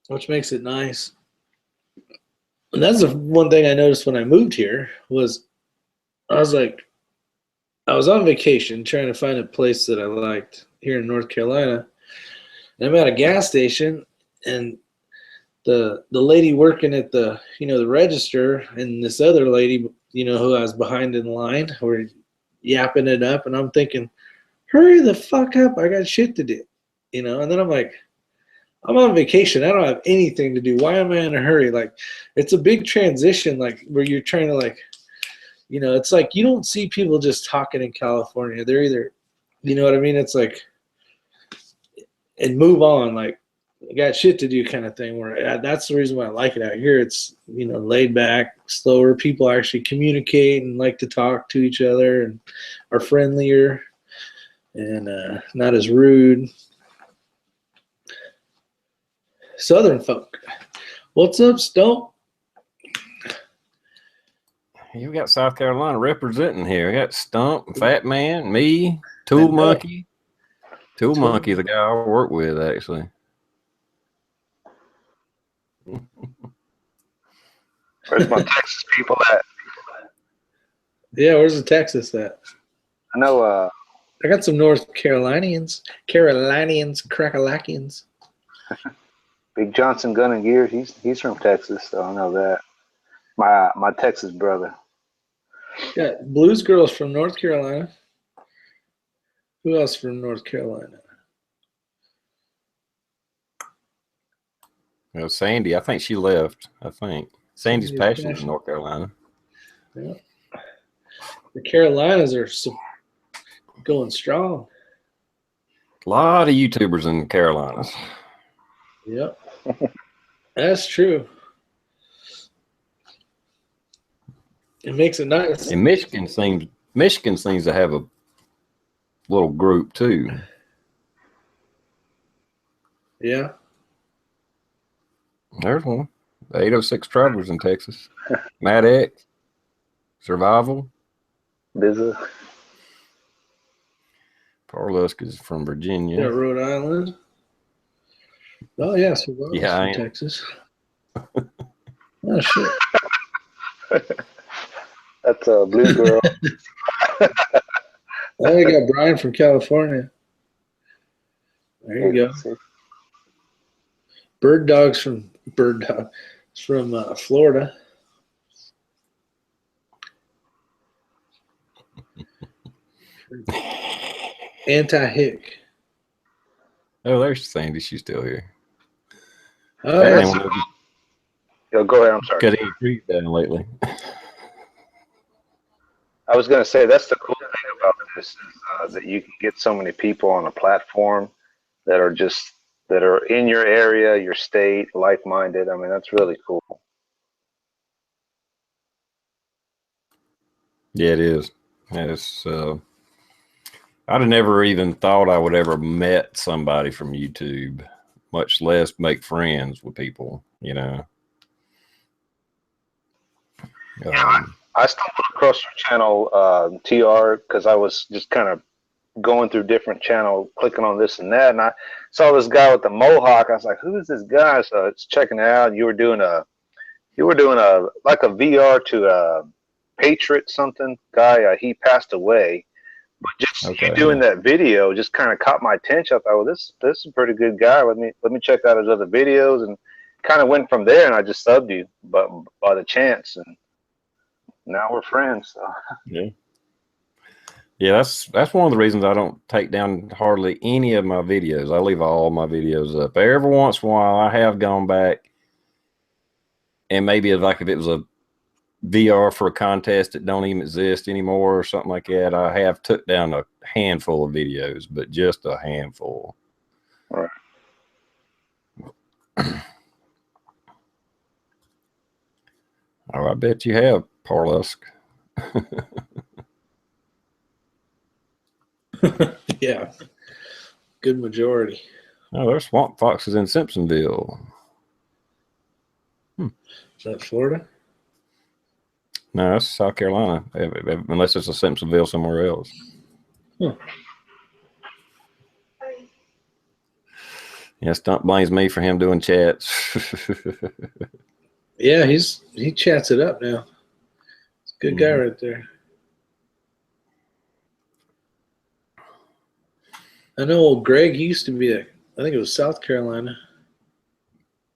which makes it nice. And that's the one thing I noticed when I moved here was I was on vacation trying to find a place that I liked here in North Carolina. And I'm at a gas station, and the lady working at the the register and this other lady who I was behind in line were yapping it up, and I'm thinking, hurry the fuck up, I got shit to do, and then I'm like, I'm on vacation, I don't have anything to do, why am I in a hurry? Like, it's a big transition, like where you're trying to, like, it's like you don't see people just talking in California. They're either, you know what I mean, it's like, and move on, like, I got shit to do kind of thing, where that's the reason why I like it out here. It's laid back, slower, people actually communicate and like to talk to each other and are friendlier and not as rude. Southern folk. What's up, Stump? You got South Carolina representing here. We got Stump, Fat Man, me, Tool Monkey. Tool Monkey, the guy I work with, actually. where's my Texas people at? Yeah, where's the Texas at? I know I got some North Carolinians, Crackalackians. Big Johnson Gun and Gear, he's from Texas, so I know that. My Texas brother. Yeah, Blues Girls from North Carolina. Who else from North Carolina? Well, Sandy, I think she left. I think Sandy's passion in North Carolina. Yeah. The Carolinas are going strong. A lot of YouTubers in the Carolinas. Yep, that's true. It makes it nice. And Michigan seems to have a little group too. Yeah. There's one. The 806 Travelers in Texas. Mad X. Survival. Bizza. Parlusk is from Virginia. Yeah, Rhode Island. Oh yeah, Survival's from Texas. Oh shit. That's a Blue Girl. I got Brian from California. There you go. Bird Dog's from Florida. Anti-hick. Oh, there's Sandy. She's still here. Oh, yeah. Yo, go ahead. I'm sorry. Cutting trees down lately. I was going to say that's the cool thing about this is that you can get so many people on a platform that are in your area, your state, like-minded. I mean, that's really cool. Yeah, it is. It's I'd have never even thought I would ever met somebody from YouTube, much less make friends with people, Yeah, I stumbled across your channel, TR, because I was just kind of going through different channels, clicking on this and that, and I saw this guy with the mohawk. I was like, "Who is this guy?" So it's checking it out. You were doing a like a VR to a Patriot something guy. He passed away, but just you doing that video just kind of caught my attention. I thought, well, this is a pretty good guy. Let me check out his other videos, and kind of went from there. And I just subbed you, but by the chance, and now we're friends. So. Yeah, that's one of the reasons I don't take down hardly any of my videos. I leave all my videos up. Every once in a while, I have gone back, and maybe if it was a VR for a contest that don't even exist anymore or something like that, I have took down a handful of videos, but just a handful. All right. Oh, I bet you have, Parlusk. Yeah, good majority. Oh, there's swamp foxes in Simpsonville. Is that Florida? No, that's South Carolina, unless it's a Simpsonville somewhere else. Huh. Yeah, Stump blames me for him doing chats. Yeah, he chats it up now. It's a good guy right there. I know old Greg used to be I think it was South Carolina.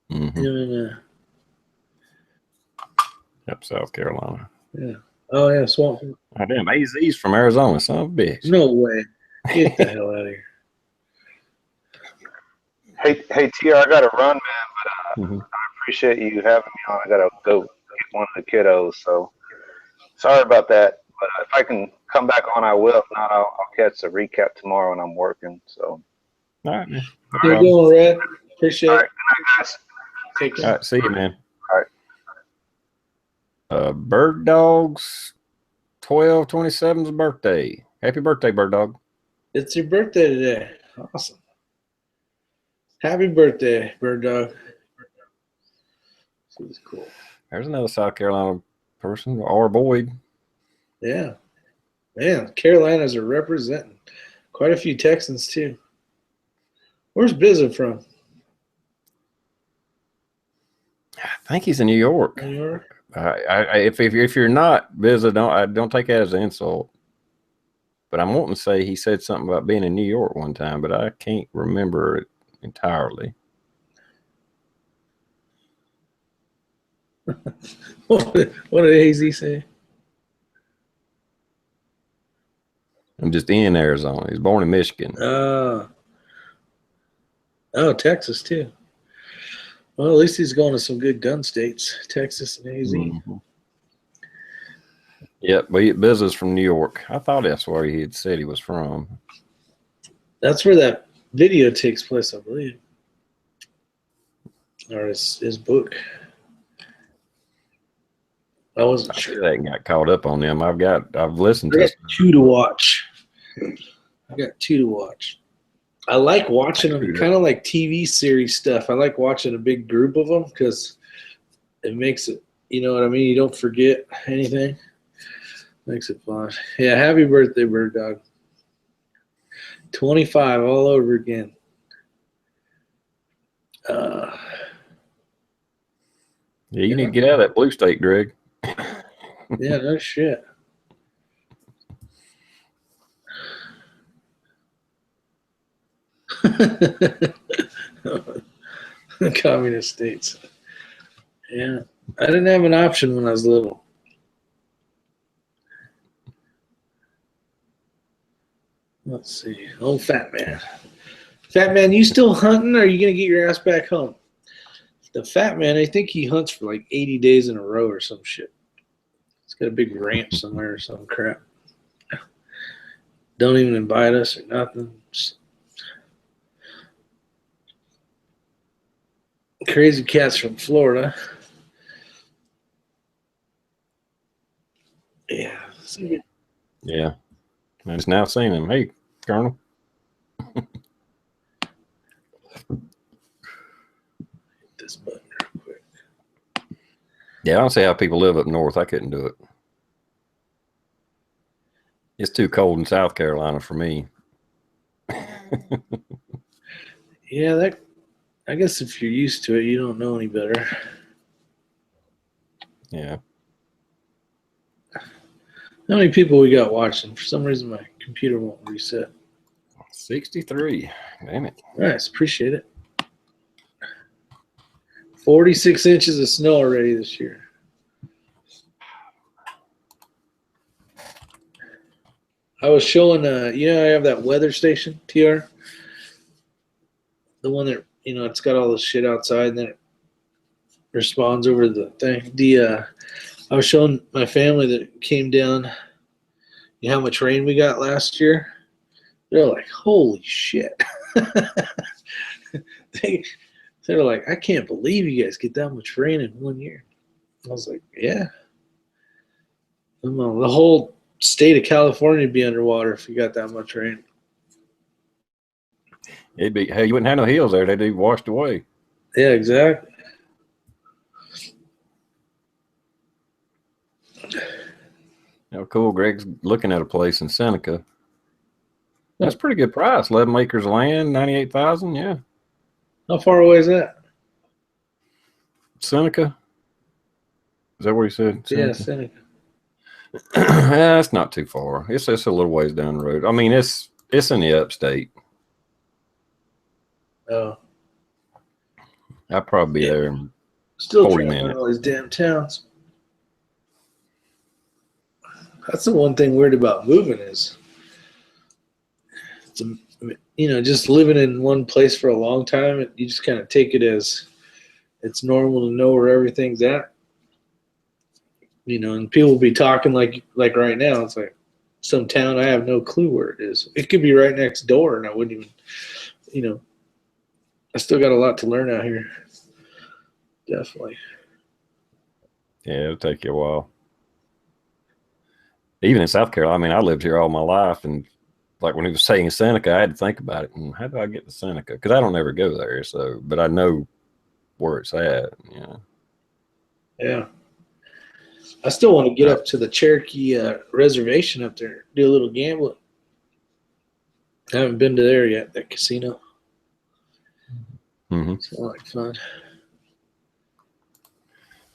Yep, South Carolina. Yeah. Oh yeah, Swamp. Oh, damn, AZ's from Arizona, son of a bitch. No way. Get the hell out of here. Hey, TR, I got to run, man, but I appreciate you having me on. I got to go get one of the kiddos, so sorry about that. But if I can come back on, I will. If not, I'll catch the recap tomorrow when I'm working. So. All right, man. No You're problem. doing, Red. Appreciate All it. right, good night, guys. Take care. All right, see you, man. All right. Bird Dog's 12/27's birthday. Happy birthday, Bird Dog. It's your birthday today. Awesome. Happy birthday, Bird Dog. This is cool. There's another South Carolina person, R. Boyd. Yeah. Man, Carolinas are representing. Quite a few Texans, too. Where's Bizza from? I think he's in New York. New York? If you're not Bizza, don't take that as an insult. But I'm wanting to say he said something about being in New York one time, but I can't remember it entirely. What did AZ say? I'm just in Arizona. He's born in Michigan. Oh, Texas, too. Well, at least he's going to some good gun states, Texas and AZ. Yep, but Bizza's from New York. I thought that's where he had said he was from. That's where that video takes place, I believe. Or his book. I wasn't sure. I got caught up on them. I've listened to I got two to watch. I like watching them, kind of like TV series stuff. I like watching a big group of them because it makes it, you know what I mean? You don't forget anything. Makes it fun. Yeah, happy birthday, Bird Dog. 25 all over again. Yeah, you need to get out of that blue state, Greg. Yeah, no shit. Communist states. Yeah, I didn't have an option when I was little. Let's see. Oh, Fat Man. Fat Man, you still hunting, or are you going to get your ass back home? The Fat Man, I think he hunts for like 80 days in a row or some shit. He's got a big ranch somewhere or some crap. Don't even invite us or nothing. Just crazy cats from Florida. Yeah. Yeah. I just now seen him. Hey, Colonel. This button real quick. Yeah, I don't see how people live up north. I couldn't do it. It's too cold in South Carolina for me. Yeah, I guess if you're used to it, you don't know any better. Yeah. How many people we got watching? For some reason, my computer won't reset. 63. Damn it. Nice, appreciate it. 46 inches of snow already this year. I was showing, I have that weather station, TR. The one that, it's got all the shit outside and then it responds over the thing. I was showing my family that it came down, how much rain we got last year. They're like, holy shit. They're like, I can't believe you guys get that much rain in 1 year. I was like, yeah. The whole state of California would be underwater if we got that much rain. It'd be, hey, you wouldn't have no hills there. They'd be washed away. Yeah, exactly. How cool. Greg's looking at a place in Seneca. That's a pretty good price. 11 acres of land, 98,000. Yeah. How far away is that? Seneca. Is that where you said? Seneca? Yeah, Seneca. Yeah, it's not too far. It's a little ways down the road. I mean, it's in the upstate. Oh. I'd probably be there in Still 40 trying to learn minutes. all these damn towns. That's the one thing weird about moving is, just living in one place for a long time. You just kind of take it as it's normal to know where everything's at. And people will be talking like right now. It's like some town I have no clue where it is. It could be right next door, and I wouldn't even. I still got a lot to learn out here. Definitely. Yeah, it'll take you a while. Even in South Carolina, I mean, I lived here all my life, and like when he was saying Seneca, I had to think about it. And how do I get to Seneca? Because I don't ever go there, but I know where it's at. Yeah. I still want to get up to the Cherokee reservation up there, do a little gambling. I haven't been to there yet, that casino. Mm-hmm. It's like fun.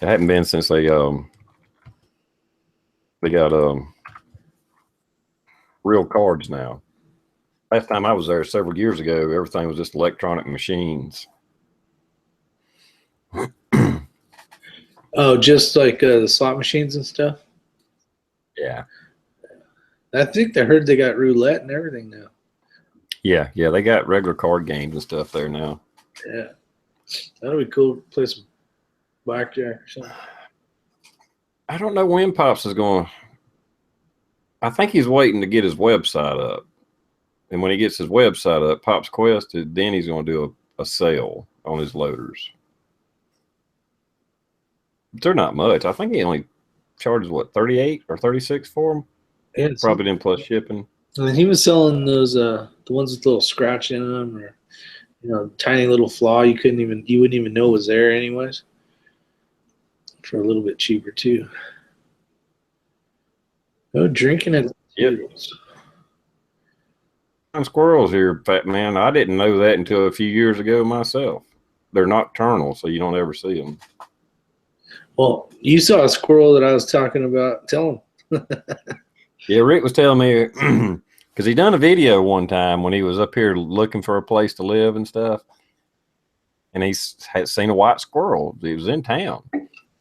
It hadn't been since they got real cards now. Last time I was there several years ago, everything was just electronic machines. Oh, just like the slot machines and stuff? Yeah. I think I heard they got roulette and everything now. Yeah, they got regular card games and stuff there now. Yeah. That'll be cool to play some blackjack or something. I don't know when Pops is going. I think he's waiting to get his website up. And when he gets his website up, Pops Quest, then he's going to do a sale on his loaders. They're not much. I think he only charges, 38 or 36 for them? Yeah, probably then plus shipping. And he was selling those, the ones with little scratch in them or, tiny little flaw you wouldn't even know was there anyways. For a little bit cheaper too. No drinking at Squirrels here, fat man. I didn't know that until a few years ago myself. They're nocturnal, so you don't ever see them. Well, you saw a squirrel that I was talking about. Tell him. Yeah, Rick was telling me because he done a video one time when he was up here looking for a place to live and stuff, and he had seen a white squirrel. He was in town,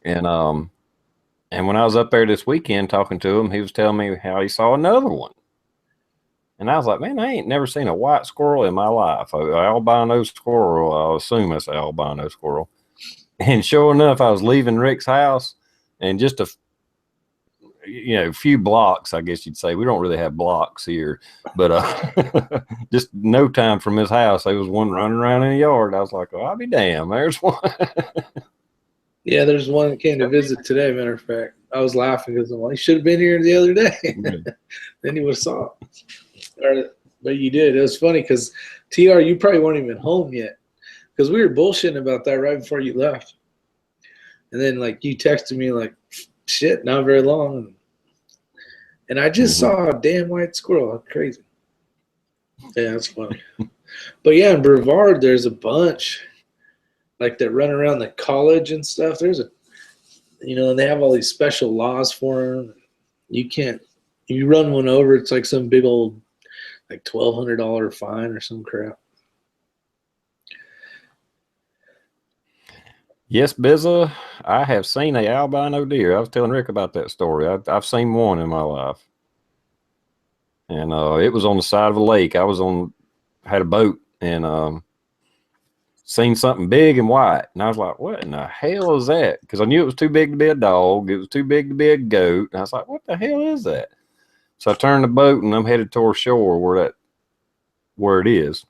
and when I was up there this weekend talking to him, he was telling me how he saw another one. And I was like, man, I ain't never seen a white squirrel in my life. An albino squirrel, I'll assume it's an albino squirrel. And sure enough, I was leaving Rick's house, and just a few blocks, I guess you'd say. We don't really have blocks here, but just no time from his house, there was one running around in the yard. I was like, oh, I'll be damned. There's one. Yeah, there's one that came to visit today, matter of fact. I was laughing because I'm like, he should have been here the other day. Then he would have saw it. But you did. It was funny because, TR, you probably weren't even home yet because we were bullshitting about that right before you left. And then, you texted me, shit, not very long. And I just saw a damn white squirrel. That's crazy. Yeah, that's funny. But, yeah, in Brevard, there's a bunch. That run around the college and stuff. There's and they have all these special laws for them. You can't, if you run one over, it's like some big old, $1,200 fine or some crap. Yes, Bizza, I have seen a albino deer. I was telling Rick about that story. I've seen one in my life. And it was on the side of a lake. Had a boat and seen something big and white. And I was like, what in the hell is that? Because I knew it was too big to be a dog. It was too big to be a goat. And I was like, what the hell is that? So I turned the boat and I'm headed toward shore where it is.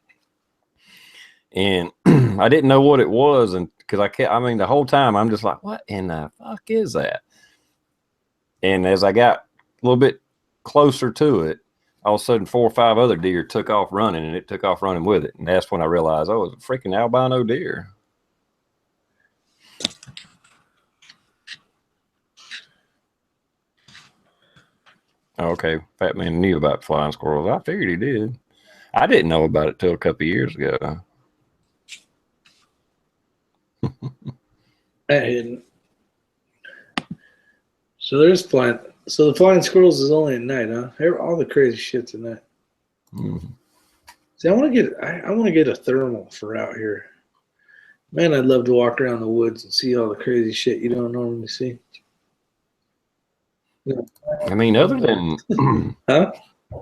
And I didn't know what it was. And because the whole time I'm just like, what in the fuck is that? And as I got a little bit closer to it, all of a sudden 4 or 5 other deer took off running, and it took off running with it. And that's when I realized, oh, it's a freaking albino deer. Okay, Fat Man knew about flying squirrels. I figured he did. I didn't know about it till a couple of years ago. I didn't. So there's flying. So the flying squirrels is only at night, huh? All the crazy shit's at night. Mm-hmm. See, I want to get a thermal for out here. Man, I'd love to walk around the woods and see all the crazy shit you don't normally see. I mean, other than Huh?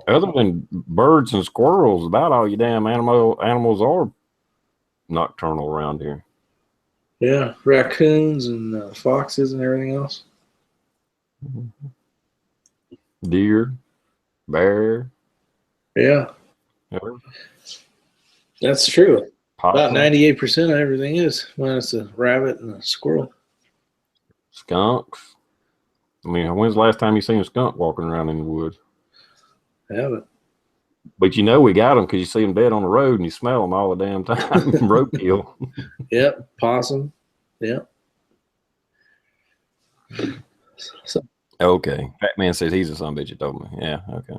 other than birds and squirrels, about all you damn animals are nocturnal around here. Yeah, raccoons and foxes and everything else. Deer, bear. Yeah, that's true. About 98% of everything is, minus a rabbit and a squirrel. Skunks. I mean, when's the last time you seen a skunk walking around in the woods? I haven't. But you know we got them because you see them dead on the road and you smell them all the damn time. Roadkill. Yep, possum. Yep. So, okay. Fat Man says he's a son bitch, you told me. Yeah, okay.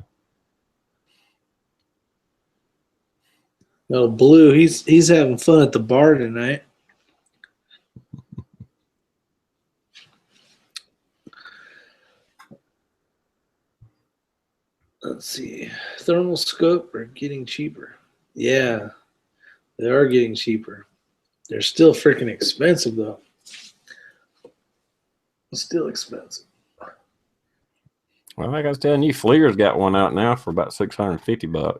no, Blue, he's having fun at the bar tonight. Let's see. Thermal scope are getting cheaper. Yeah, they are getting cheaper. They're still freaking expensive, though. Still expensive. Well, like I was telling you, Fleer's got one out now for about $650,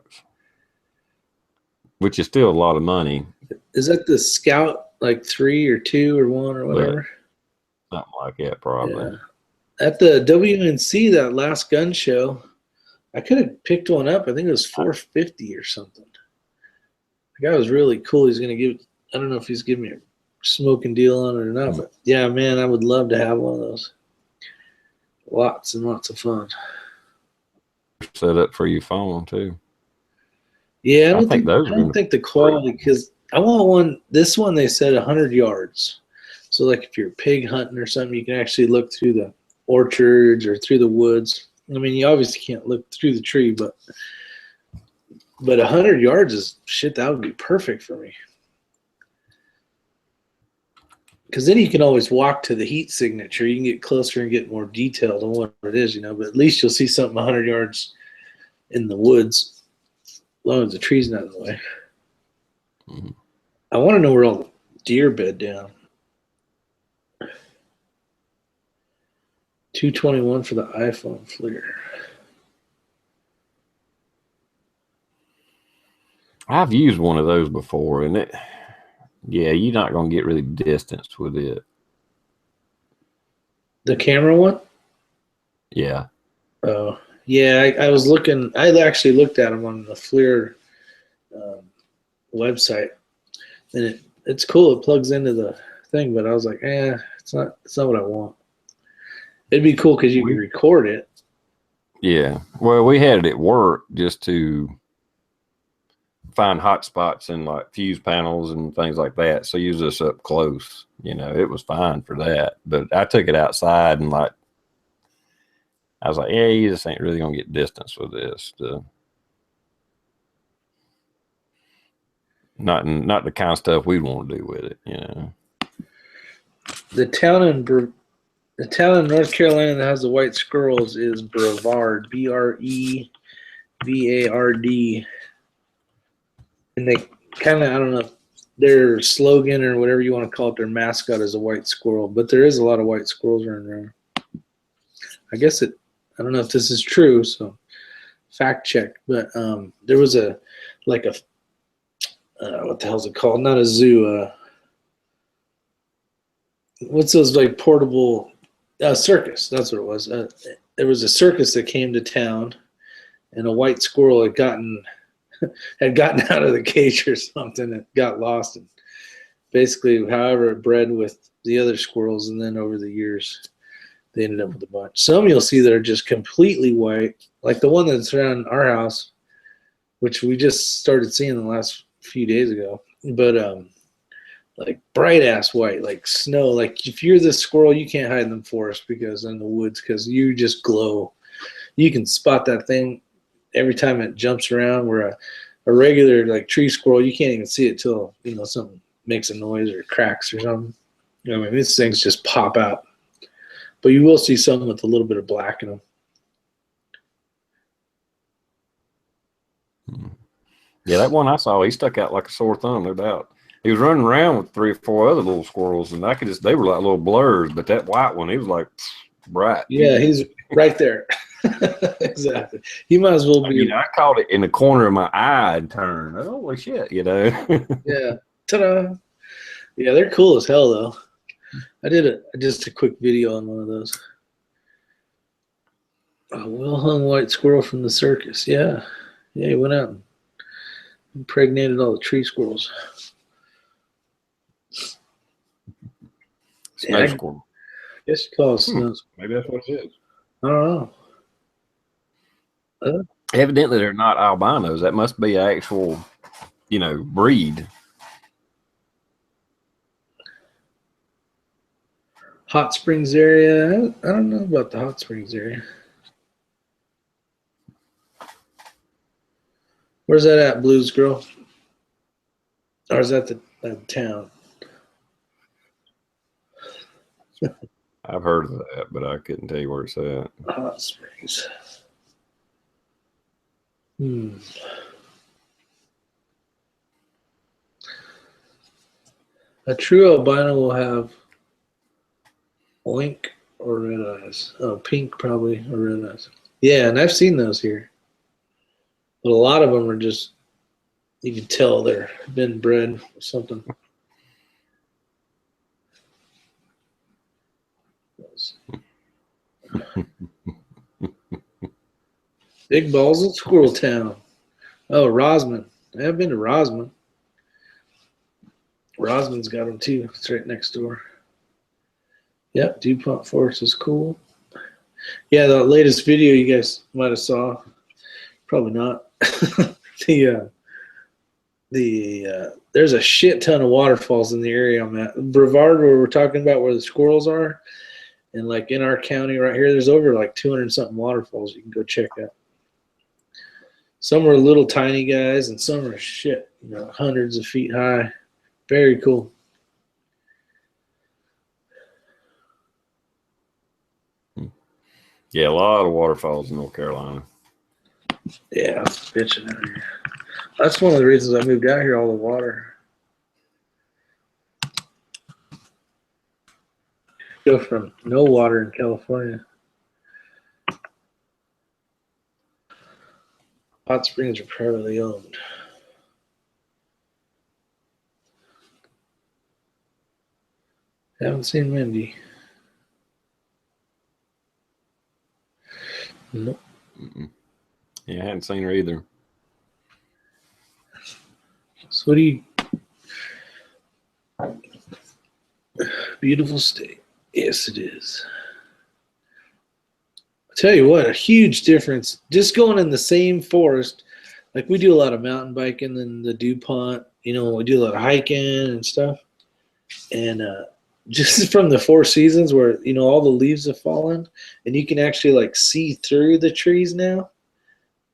which is still a lot of money. Is that the Scout, like 3 or 2 or 1 or whatever? Something like that, probably. Yeah. At the WNC, that last gun show, I could have picked one up. I think it was $450 or something. The guy was really cool. He's going to give, I don't know if he's giving me a smoking deal on it or not, but yeah, man, I would love to have one of those. Lots and lots of fun. Set up for your phone, too. Yeah, I don't think the quality, because I want one, this one they said 100 yards. So like if you're pig hunting or something, you can actually look through the orchards or through the woods. I mean, you obviously can't look through the tree, but 100 yards is shit. That would be perfect for me. Because then you can always walk to the heat signature. You can get closer and get more detailed on what it is, But at least you'll see something 100 yards in the woods, as long as the tree's not in the way. Mm-hmm. I want to know where all the deer bed down. $221 for the iPhone Fleer. I've used one of those before, and yeah, you're not going to get really distanced with it. The camera one? Yeah. Oh, yeah. I was looking. I actually looked at them on the Fleer website, and it's cool. It plugs into the thing, but I was like, it's not what I want. It'd be cool because you can record it. Yeah. Well, we had it at work just to find hot spots and like fuse panels and things like that. So use this up close. It was fine for that. But I took it outside and I was like, yeah, you just ain't really gonna get distance with this. Not the kind of stuff we'd want to do with it. The town in North Carolina that has the white squirrels is Brevard, Brevard. And they kind of, I don't know, their slogan or whatever you want to call it, their mascot is a white squirrel. But there is a lot of white squirrels running around. I guess I don't know if this is true, so fact check. But there was what the hell's it called? Not a zoo. What's those like portable circus? That's what it was. There was a circus that came to town, and a white squirrel had gotten out of the cage or something and got lost. And basically, however, it bred with the other squirrels, and then over the years, they ended up with a bunch. Some you'll see that are just completely white, like the one that's around our house, which we just started seeing the last few days ago. But like bright ass white, like snow. Like if you're this squirrel, you can't hide in the forest because in the woods, because you just glow. You can spot that thing every time it jumps around. Where a regular like tree squirrel, you can't even see it till something makes a noise or cracks or something. I mean, these things just pop out. But you will see some with a little bit of black in them. Yeah, that one I saw, he stuck out like a sore thumb, no doubt. He was running around with 3 or 4 other little squirrels, and they were like little blurs, but that white one, he was like bright. Yeah, he's right there. Exactly. He might as well be. I caught it in the corner of my eye and turned. Holy shit, Yeah. Ta-da. Yeah, they're cool as hell, though. I did just a quick video on one of those. A well-hung white squirrel from the circus. Yeah. Yeah, he went out and impregnated all the tree squirrels. Snow squirrel. I guess you call it snow squirrel. Maybe that's what it is. I don't know. Evidently, they're not albinos. That must be an actual, breed. Hot Springs area. I don't know about the Hot Springs area. Where's that at, Blues Girl? Or is that the town? I've heard of that, but I couldn't tell you where it's at. Hot Springs. A true albino will have oink or red eyes. Oh, pink probably or red eyes. Yeah, and I've seen those here. But a lot of them are just, you can tell they're been bred or something. Big balls in Squirrel Town. Oh, Rosman. I have been to Rosman. Rosman's got them too. It's right next door. Yep, DuPont Forest is cool. Yeah, the latest video you guys might have saw. Probably not. There's a shit ton of waterfalls in the area I'm at. Brevard, where we're talking about where the squirrels are, and like in our county right here, there's over like 200 something waterfalls you can go check out. Some are little tiny guys, and some are shit, hundreds of feet high. Very cool. Yeah, a lot of waterfalls in North Carolina. Yeah, it's bitching out here. That's one of the reasons I moved out here, all the water. Go from no water in California. Hot Springs are privately owned. Haven't seen Mindy. Nope. Yeah, I hadn't seen her either. So what do you... Beautiful state. Yes, it is. I'll tell you what, a huge difference. Just going in the same forest, like we do a lot of mountain biking in the DuPont, we do a lot of hiking and stuff. And just from the Four Seasons where, all the leaves have fallen and you can actually like see through the trees now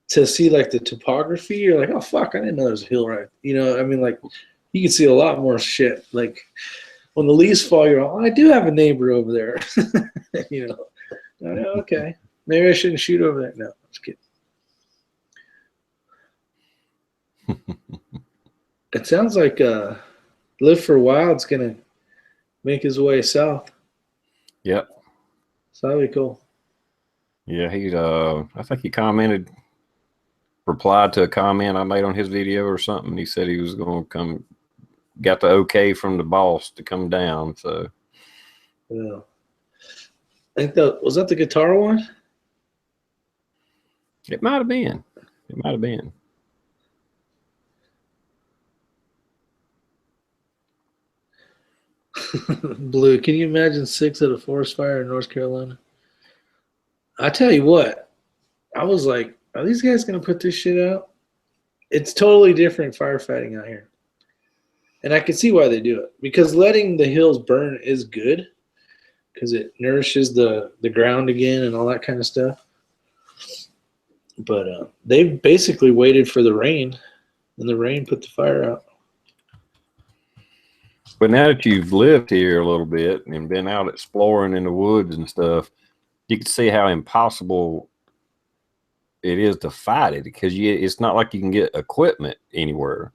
to see like the topography. You're like, oh, fuck, I didn't know there was a hill right. Like you can see a lot more shit. Like when the leaves fall, you're like, oh, I do have a neighbor over there. Okay, maybe I shouldn't shoot over there. No, just kidding. It sounds like Live for Wild's gonna make his way south. Yep. So that'll be cool. Yeah, I think he replied to a comment I made on his video or something. He said he was going to come, got the okay from the boss to come down. So, yeah. I think was that the guitar one? It might have been. It might have been. Blue, can you imagine 6 at a forest fire in North Carolina? I tell you what, I was like, are these guys going to put this shit out? It's totally different firefighting out here. And I can see why they do it. Because letting the hills burn is good. Because it nourishes the ground again and all that kind of stuff. But they basically waited for the rain. And the rain put the fire out. But now that you've lived here a little bit and been out exploring in the woods and stuff, you can see how impossible it is to fight it, because it's not like you can get equipment anywhere.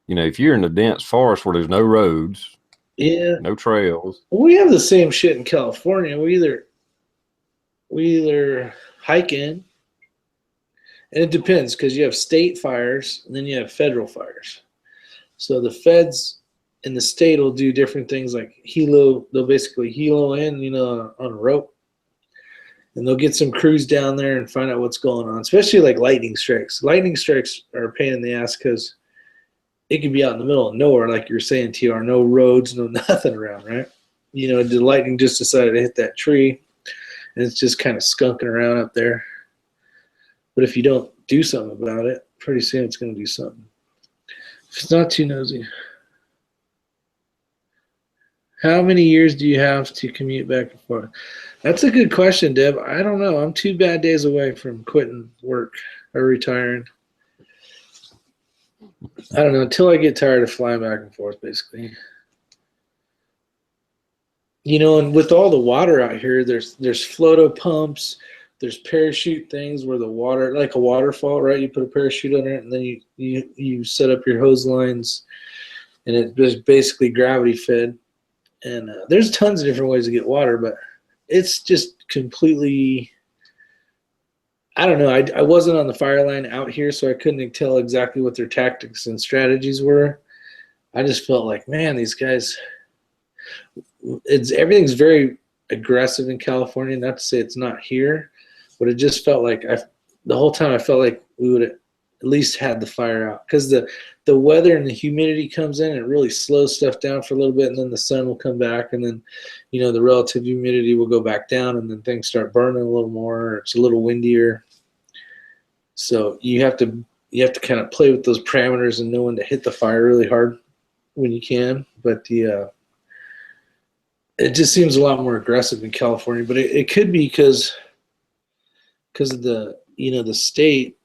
You know, if you're in a dense forest where there's no roads, Yeah, no trails. we have the same shit in California. We either hike in, and it depends because you have state fires and then you have federal fires. So the feds in the state will do different things like helo. They'll basically helo in, on a rope. And they'll get some crews down there and find out what's going on, especially like lightning strikes. Lightning strikes are a pain in the ass because it could be out in the middle of nowhere, like you're saying, TR. No roads, no nothing around, right? The lightning just decided to hit that tree, and it's just kind of skunking around up there. But if you don't do something about it, pretty soon it's going to do something. If it's not too nosy. How many years do you have to commute back and forth? That's a good question, Deb. I don't know. I'm 2 bad days away from quitting work or retiring. I don't know, until I get tired of flying back and forth, basically. And with all the water out here, there's floato pumps, there's parachute things where the water, like a waterfall, right? You put a parachute on it, and then you set up your hose lines, and it's basically gravity fed. And there's tons of different ways to get water, but it's just completely, I don't know. I wasn't on the fire line out here, so I couldn't tell exactly what their tactics and strategies were. I just felt like, man, these guys, everything's very aggressive in California. Not to say it's not here, but it just felt like the whole time I felt like we would at least had the fire out, because the weather and the humidity comes in and it really slows stuff down for a little bit, and then the sun will come back, and then the relative humidity will go back down, and then things start burning a little more. It's a little windier, so you have to kind of play with those parameters and know when to hit the fire really hard when you can. But it just seems a lot more aggressive in California, but it could be because of the state.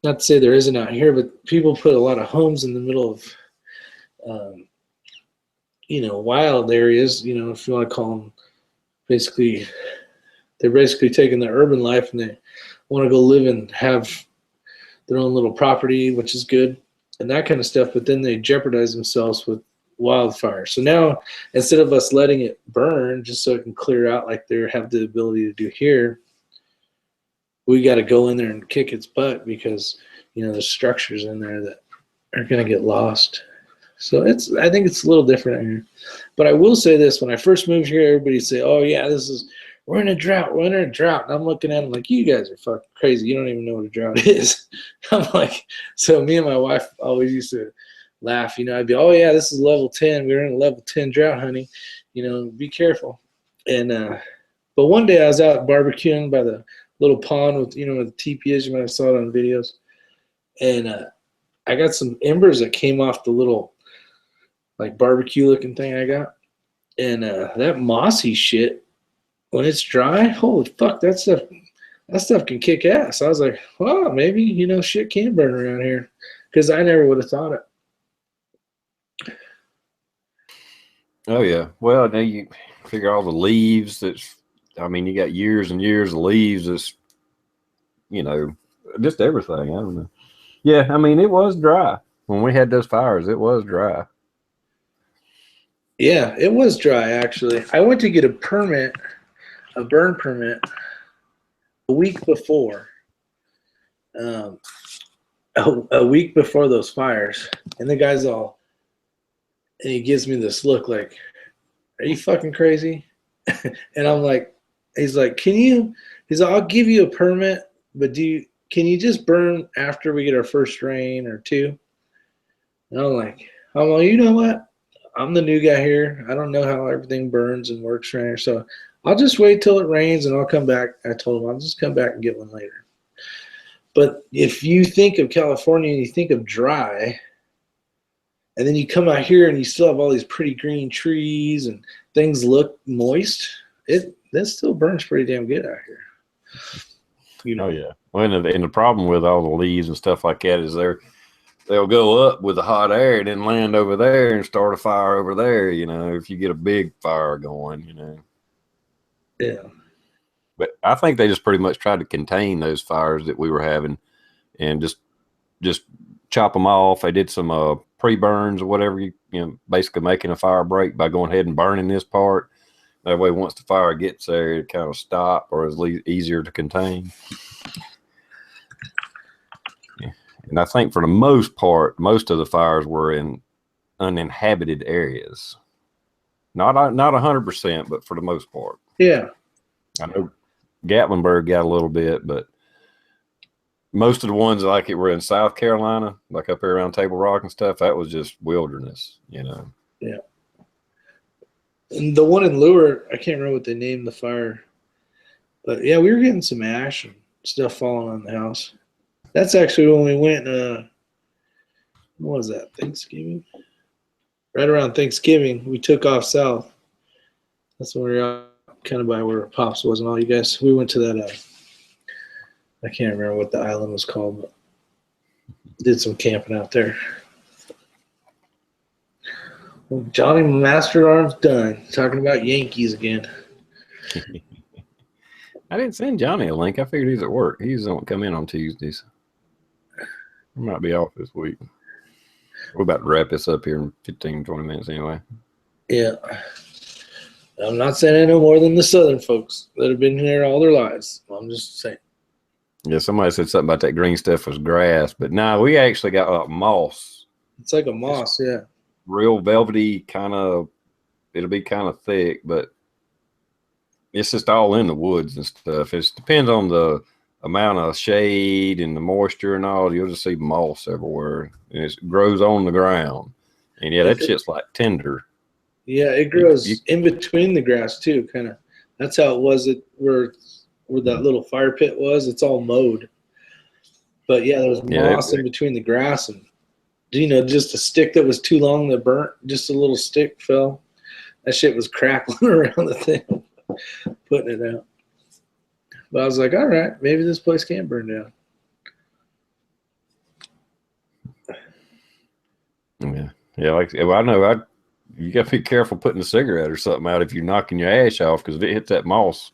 Not to say there isn't out here, but people put a lot of homes in the middle of, wild areas, if you want to call them. Basically, they're basically taking the urban life and they want to go live and have their own little property, which is good, and that kind of stuff. But then they jeopardize themselves with wildfire. So now, instead of us letting it burn just so it can clear out like they have the ability to do here, we got to go in there and kick its butt, because there's structures in there that are going to get lost. So I think it's a little different here. But I will say this: when I first moved here, everybody say, "Oh yeah, we're in a drought. We're in a drought." And I'm looking at them like, "You guys are fucking crazy. You don't even know what a drought is." I'm like, so me and my wife always used to laugh. I'd be, "Oh yeah, this is level 10. We're in a level 10 drought, honey. Be careful." And but one day I was out barbecuing by the little pond with where the teepee is. You might have saw it on videos, and I got some embers that came off the little like barbecue looking thing I got, and that mossy shit, when it's dry, holy fuck, that stuff can kick ass. I was like, well, maybe shit can burn around here, because I never would have thought it. Oh yeah. Well, now you figure all the leaves. You got years and years of leaves. That's just everything. I don't know. Yeah, it was dry when we had those fires. It was dry. Yeah, it was dry actually. I went to get a burn permit, a week before. A week before those fires, and the guy's and he gives me this look like, "Are you fucking crazy?" And I'm like, he's like, I'll give you a permit, but can you just burn after we get our first rain or two? And I'm like, you know what? I'm the new guy here. I don't know how everything burns and works around here, so I'll just wait till it rains and I'll come back. I told him I'll just come back and get one later. But if you think of California and you think of dry, and then you come out here and you still have all these pretty green trees and things look moist, that still burns pretty damn good out here. You know? Oh yeah. Well, and the problem with all the leaves and stuff like that is they'll go up with the hot air and then land over there and start a fire over there. You know, if you get a big fire going, you know. Yeah. But I think they just pretty much tried to contain those fires that we were having, and just chop them off. They did some pre-burns or whatever, you know, basically making a fire break by going ahead and burning this part. That way, once the fire gets there, it kind of stop or is easier to contain. Yeah. And I think for the most part, most of the fires were in uninhabited areas. Not 100%, but for the most part. Yeah. I know Gatlinburg got a little bit, but most of the ones like it were in South Carolina, like up here around Table Rock and stuff, that was just wilderness, you know. Yeah. And the one in Lure, I can't remember what they named the fire, but yeah, we were getting some ash and stuff falling on the house. That's actually when we went. What was that? Thanksgiving. Right around Thanksgiving, we took off south. That's when we were out kind of by where Pops was and all you guys. We went to that. I can't remember what the island was called, but did some camping out there. Well, Johnny Master Arms done talking about Yankees again. I didn't send Johnny a link. I figured he's at work. He's don't come in on Tuesdays. He might be off this week. We're about to wrap this up here in 15, 20 minutes anyway. Yeah. I'm not saying no more than the Southern folks that have been here all their lives. I'm just saying. Yeah, somebody said something about that green stuff was grass, but no, we actually got moss. It's like a moss, yeah. Real velvety kind of, it'll be kind of thick, but it's just all in the woods and stuff. It depends on the amount of shade and the moisture and all. You'll just see moss everywhere, and it grows on the ground. And yeah, that shit's like tender. Yeah, it grows in between the grass too, kind of. That's how it was where that little fire pit was. It's all mowed. But yeah, there was moss in between the grass, and just a stick that was too long that burnt. Just a little stick fell. That shit was crackling around the thing, putting it out. But I was like, all right, maybe this place can burn down. Yeah. I know. You got to be careful putting a cigarette or something out if you're knocking your ash off, because if it hits that moss,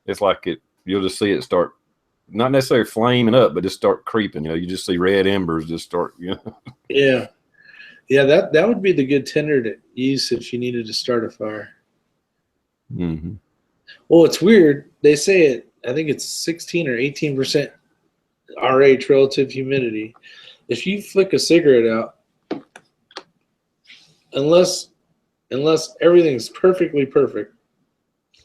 it's like you'll just see it start, not necessarily flaming up, but just start creeping. You just see red embers just start. Yeah. Yeah, that would be the good tinder to use if you needed to start a fire. Mm-hmm. Well, it's weird. They say I think it's 16 or 18% RH, relative humidity. If you flick a cigarette out, unless everything's perfectly perfect,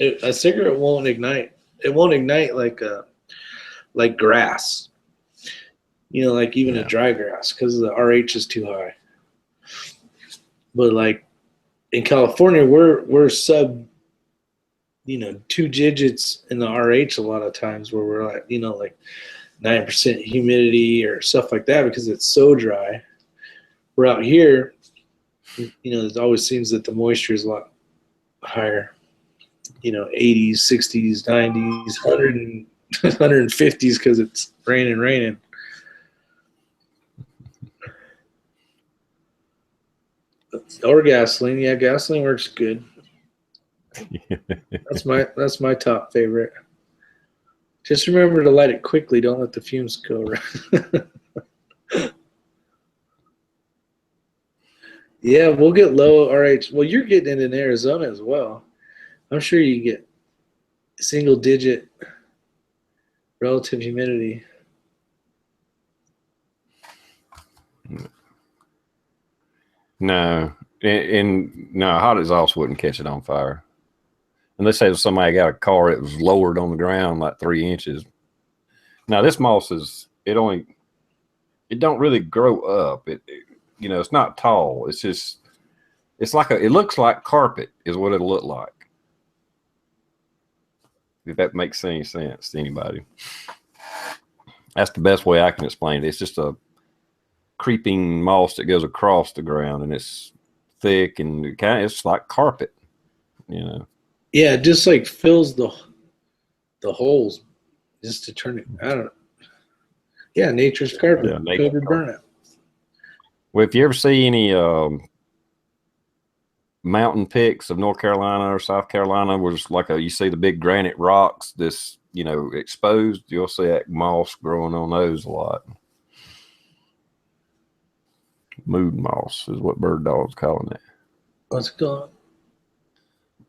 a cigarette won't ignite. It won't ignite like grass. Like even a dry grass, because the RH is too high. But like in California, we're sub 2 digits in the RH a lot of times, where we're like, like 9% humidity or stuff like that, because it's so dry. We're out here, it always seems that the moisture is a lot higher, 80s, 60s, 90s, 150s, because it's raining. Or gasoline. Yeah, gasoline works good. That's my top favorite. Just remember to light it quickly. Don't let the fumes go around. Yeah, we'll get low RH. Well, you're getting it in Arizona as well. I'm sure you get single digit relative humidity. No, hot exhaust wouldn't catch it on fire. And let's say somebody got a car that was lowered on the ground like 3 inches. Now this moss it don't really grow up. It's not tall. It's just, it looks like carpet is what it'll look like. if that makes any sense to anybody. That's the best way I can explain it. It's just a creeping moss that goes across the ground, and it's thick and it's like carpet, you know. Yeah, it just like fills the holes just to turn it. I don't know. Yeah, nature's carpet. Yeah, Cobra burnout. Well, if you ever see any mountain pics of North Carolina or South Carolina, where it's like you see the big granite rocks, this, you know, exposed, you'll see that moss growing on those a lot. Mood moss is what bird dog's calling it. What's it called?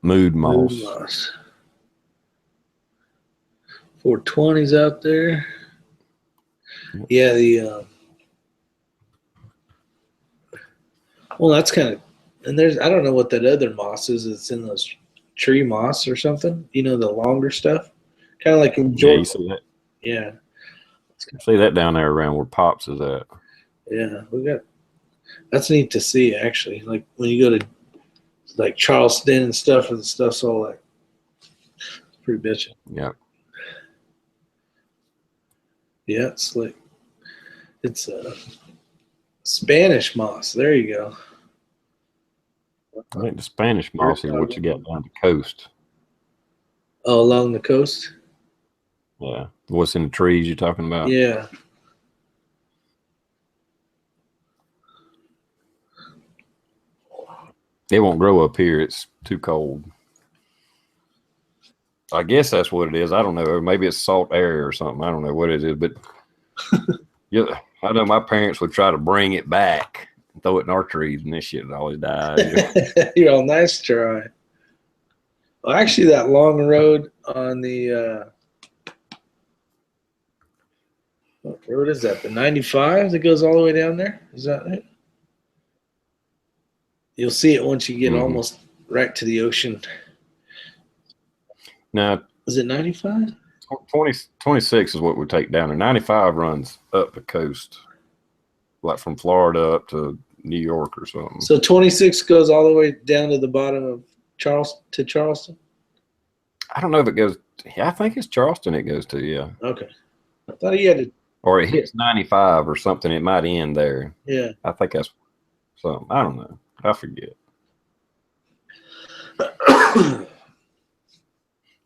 Mood moss. Mood moss. 420s out there. Yeah, well, that's kind of, and there's, I don't know what that other moss is. It's in those tree moss or something. You know, the longer stuff, kind of like in Georgia. Yeah, you see that? Yeah, See that down there around where Pops is at. Yeah, that's neat to see actually. Like when you go to like Charleston and stuff, and the stuff's all like pretty bitchin'. Yeah. Yeah, it's like it's Spanish moss. There you go. I think the Spanish moss is what you got down the coast. Oh, along the coast? Yeah. What's in the trees you're talking about? Yeah. It won't grow up here. It's too cold. I guess that's what it is. I don't know. Or maybe it's salt air or something. I don't know what it is. But yeah, I know my parents would try to bring it back and throw it in our trees, and this shit would always die. You know? You're all nice try. Well, actually, that long road on the what road is that? The 95 that goes all the way down there? Is that it? You'll see it once you get almost right to the ocean. Now, is it 95? 26 is what we take down there. 95 runs up the coast, like from Florida up to New York or something. So 26 goes all the way down to the bottom of Charleston? I don't know if it goes. Yeah, I think it's Charleston it goes to, yeah. Okay. I thought you had to. Or it hits 95 or something. It might end there. Yeah. I think that's something. I don't know. I forget.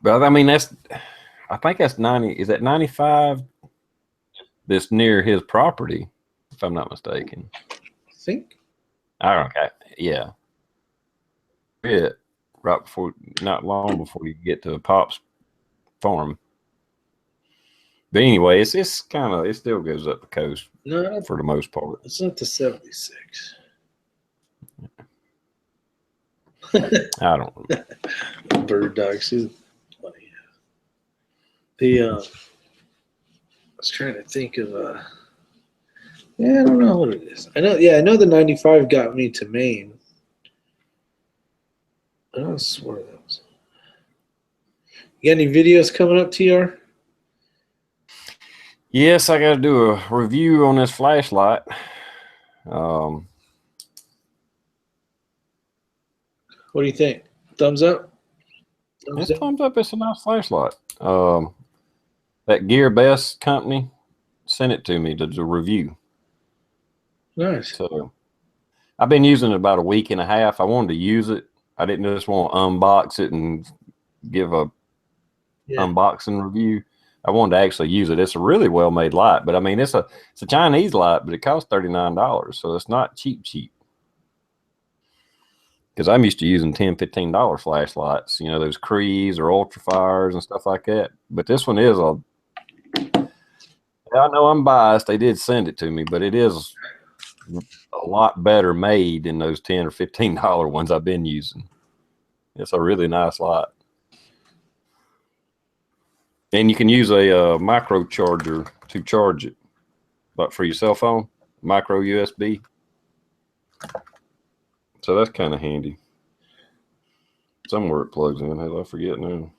But I mean, I think that's 90. Is that 95 that's near his property, if I'm not mistaken? I think. I don't know. Yeah. Yeah. Right before, not long before you get to Pop's farm. But anyway, it's kind of, it still goes up the coast for the most part. It's not the 76. I don't know. Bird dog, she's funny. I was trying to think of yeah, I don't know what it is. I know the 95 got me to Maine. I don't swear that was. You got any videos coming up, TR? Yes, I got to do a review on this flashlight. What do you think? Thumbs up? Thumbs up. It's a nice flashlight. That Gear Best company sent it to me to do a review. Nice. So I've been using it about a week and a half. I wanted to use it. I didn't just want to unbox it and give a unboxing review. I wanted to actually use it. It's a really well made light, but I mean it's a Chinese light, but it costs $39, so it's not cheap. Because I'm used to using $10, $15 flashlights, you know, those Crees or Ultrafires and stuff like that. But this one is I know I'm biased. They did send it to me, but it is a lot better made than those $10 or $15 ones I've been using. It's a really nice light. And you can use a micro charger to charge it, like for your cell phone, micro USB. So that's kind of handy. Somewhere it plugs in. Hell, I forget now.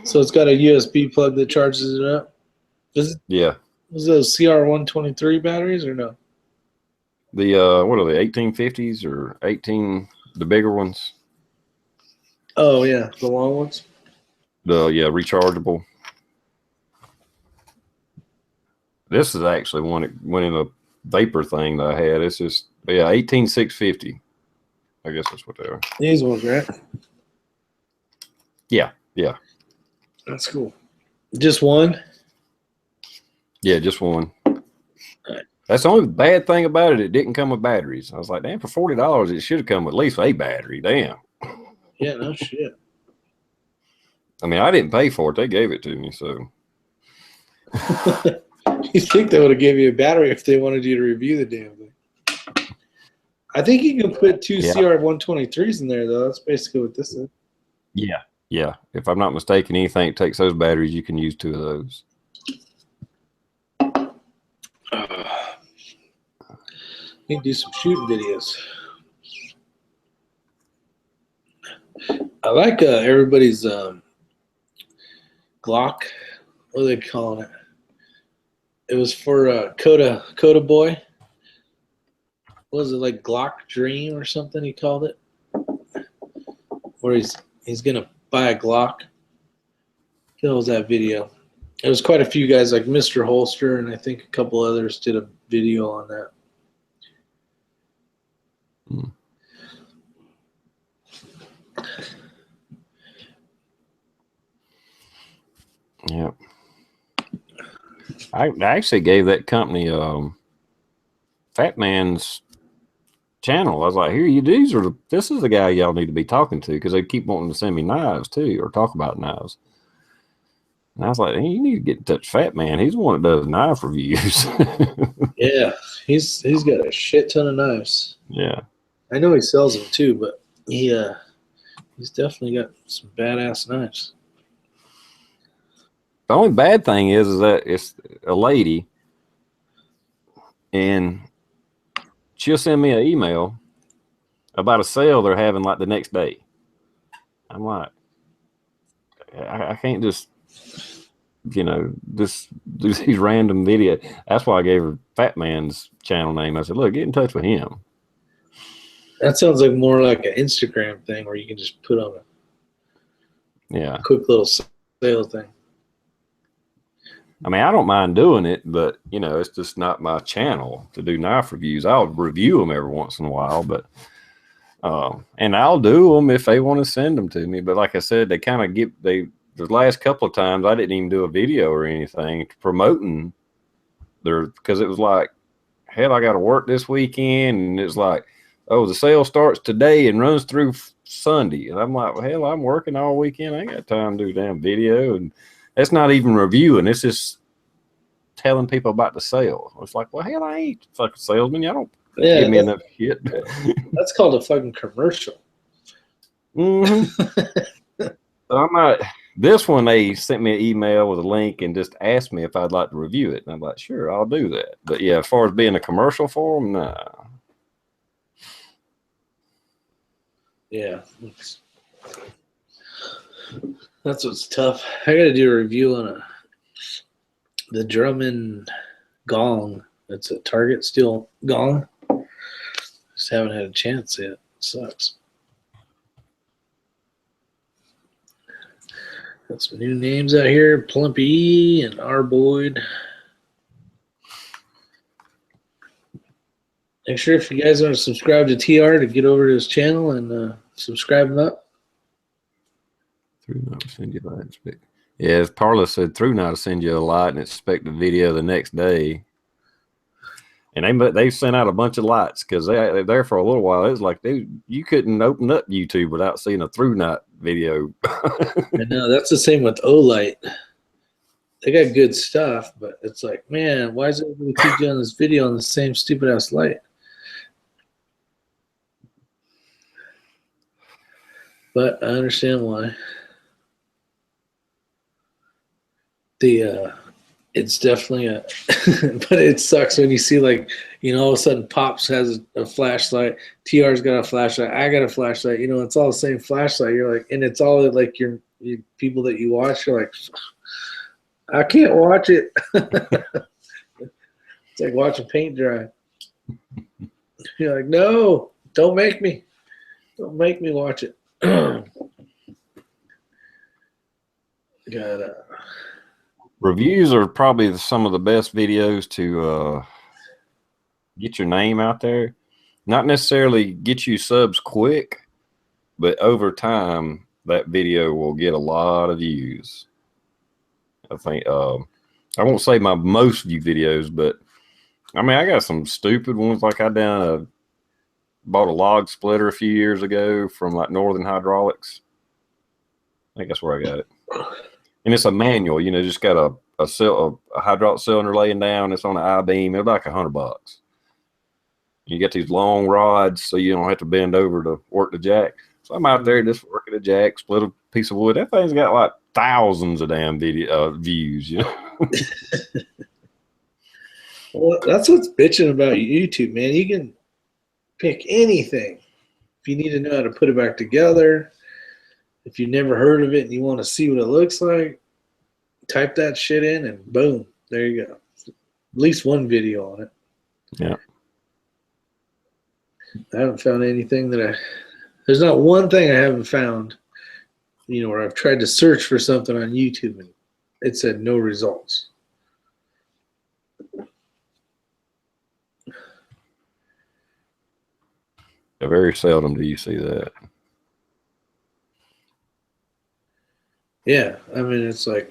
So it's got a USB plug that charges it up? Yeah. Was those CR123 batteries or no? The, what are they, 1850s or 18, the bigger ones? Oh, yeah, the long ones? rechargeable. This is actually one that went in a vapor thing that I had. It's just 18650. I guess that's what they are. These ones, right? Yeah. That's cool. Just one? Yeah, just one. Right. That's the only bad thing about it. It didn't come with batteries. I was like, damn, for $40, it should have come with at least a battery. Damn. Yeah, no shit. I mean, I didn't pay for it. They gave it to me, so. You think they would have gave you a battery if they wanted you to review the damn thing? I think you can put two CR123s in there, though. That's basically what this is. Yeah. If I'm not mistaken, anything that takes those batteries, you can use 2 of those. Need to do some shooting videos. I like everybody's Glock. What are they calling it? It was for Coda Boy. What was it, like Glock Dream or something he called it? Where he's gonna buy a Glock. What was that video? It was quite a few guys like Mr. Holster and I think a couple others did a video on that. Yeah. I actually gave that company Fat Man's channel. I was like, here, this is the guy y'all need to be talking to, because they keep wanting to send me knives too, or talk about knives. And I was like, hey, you need to get in touch with Fat Man. He's the one that does knife reviews. Yeah, he's got a shit ton of knives. Yeah. I know he sells them too, but he's definitely got some badass knives. The only bad thing is that it's a lady, and she'll send me an email about a sale they're having like the next day. I'm like, I can't just, just do these random videos. That's why I gave her Fat Man's channel name. I said, look, get in touch with him. That sounds like more like an Instagram thing where you can just put on a quick little sale thing. I mean, I don't mind doing it, but it's just not my channel to do knife reviews. I'll review them every once in a while, but and I'll do them if they want to send them to me. But like I said, they kind of the last couple of times I didn't even do a video or anything promoting because it was like, hell, I got to work this weekend, and it's like, oh, the sale starts today and runs through Sunday, and I'm like, well, hell, I'm working all weekend. I ain't got time to do a damn video, and that's not even reviewing. It's just telling people about the sale. It's like, well, hell, I ain't fucking salesman. I don't give me enough shit. That's called a fucking commercial. Mm-hmm. I'm not. This one, they sent me an email with a link and just asked me if I'd like to review it. And I'm like, sure, I'll do that. But yeah, as far as being a commercial for them, nah. Yeah. That's what's tough. I got to do a review on the Drummond gong. It's a Target steel gong. Just haven't had a chance yet. It sucks. Got some new names out here. Plumpy and R. Boyd. Make sure if you guys want to subscribe to TR to get over to his channel and subscribe him up. Through not to send you a lot. Yeah, as Parla said, through not to send you a lot and expect the video the next day. And they sent out a bunch of lights because they're there for a little while. It was like you couldn't open up YouTube without seeing a through night video. I know, that's the same with Olight. They got good stuff, but it's like, man, why is everybody keep doing this video on the same stupid ass light? But I understand why. It's definitely but it sucks when you see all of a sudden Pops has a flashlight, TR's got a flashlight, I got a flashlight, it's all the same flashlight. You're like, and it's all like your people that you watch, you're like, I can't watch it. It's like watching paint dry. You're like, no, don't make me watch it. Got Reviews are probably some of the best videos to get your name out there. Not necessarily get you subs quick, but over time, that video will get a lot of views. I think, I won't say my most view videos, but I mean, I got some stupid ones. Like I bought a log splitter a few years ago from like Northern Hydraulics. I think that's where I got it. And it's a manual, you know, just got a hydraulic cylinder laying down. It's on an I-beam. It's like $100. You get these long rods so you don't have to bend over to work the jack. So I'm out there just working the jack, split a piece of wood. That thing's got like thousands of damn views, you know. Well, that's what's bitching about YouTube, man. You can pick anything. If you need to know how to put it back together, if you've never heard of it and you want to see what it looks like, type that shit in and boom, there you go. At least one video on it. Yeah. I haven't found anything there's not one thing I haven't found, you know, where I've tried to search for something on YouTube and it said no results. Very seldom do you see that. Yeah, I mean, it's like,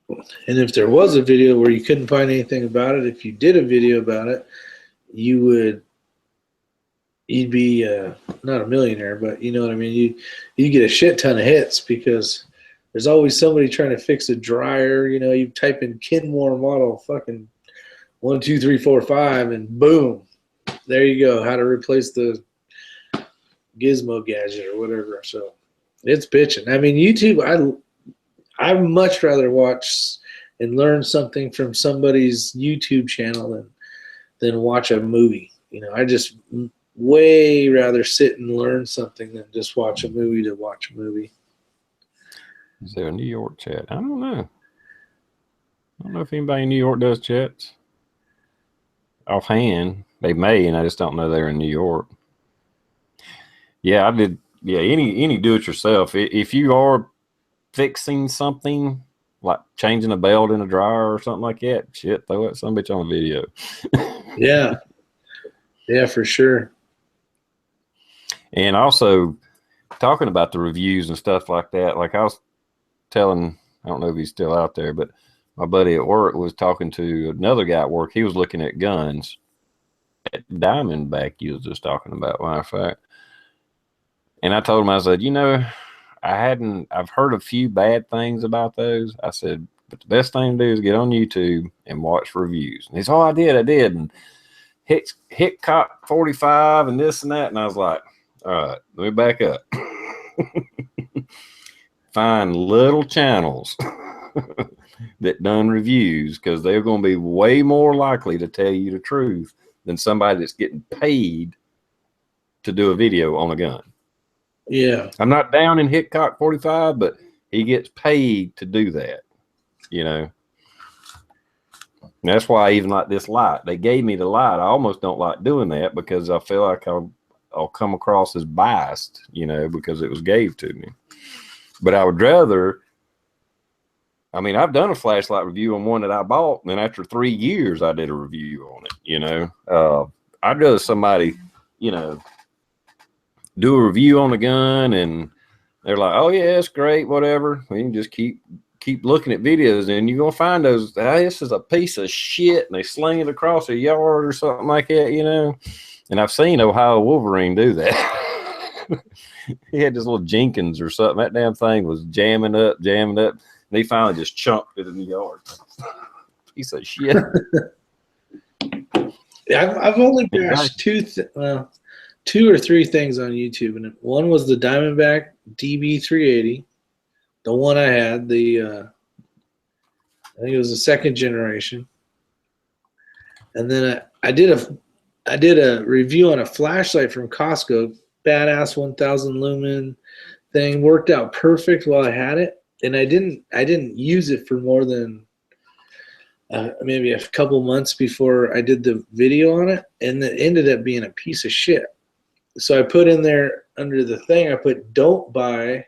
and if there was a video where you couldn't find anything about it, if you did a video about it, you'd be not a millionaire, but you know what I mean? You get a shit ton of hits because there's always somebody trying to fix a dryer. You know, you type in Kenmore model fucking 1, 2, 3, 4, 5, and boom, there you go. How to replace the gizmo gadget or whatever. So it's bitching. I mean, YouTube, I much rather watch and learn something from somebody's YouTube channel than watch a movie. You know, I just way rather sit and learn something than just watch a movie to watch a movie. Is there a New York chat? I don't know. I don't know if anybody in New York does chats. Offhand, they may, and I just don't know they're in New York. Yeah, I did. Yeah, any do-it-yourself. If you are fixing something like changing a belt in a dryer or something like that, shit, throw that some bitch on video. Yeah, for sure. And also talking about the reviews and stuff like that, like I was telling, I don't know if he's still out there, but my buddy at work was talking to another guy at work. He was looking at guns at Diamondback. He was just talking about, matter of fact. And I told him, I said, you know, I've heard a few bad things about those. I said, but the best thing to do is get on YouTube and watch reviews. And he said, oh, I did. And hit cop 45 and this and that. And I was like, all right, let me back up. Find little channels that done reviews, because they're going to be way more likely to tell you the truth than somebody that's getting paid to do a video on a gun. Yeah. I'm not down in Hickok 45, but he gets paid to do that, you know. And that's why I even like this light. They gave me the light. I almost don't like doing that because I feel like I'll come across as biased, you know, because it was gave to me. But I would rather, I mean, I've done a flashlight review on one that I bought, and then after 3 years, I did a review on it, you know. I'd rather somebody, you know, do a review on the gun and they're like, oh yeah, it's great, whatever. We can just keep looking at videos, and you're gonna find those, hey, this is a piece of shit, and they sling it across a yard or something like that, you know. And I've seen Ohio Wolverine do that. He had this little Jenkins or something. That damn thing was jamming up, and he finally just chunked it in the yard. Piece of shit. I've only bashed two or three things on YouTube, and one was the Diamondback DB380, the one I had, I think it was the second generation, and then I did a review on a flashlight from Costco, badass 1000 lumen thing, worked out perfect while I had it, and I didn't use it for more than maybe a couple months before I did the video on it, and it ended up being a piece of shit. So I put in there under the thing, I put, don't buy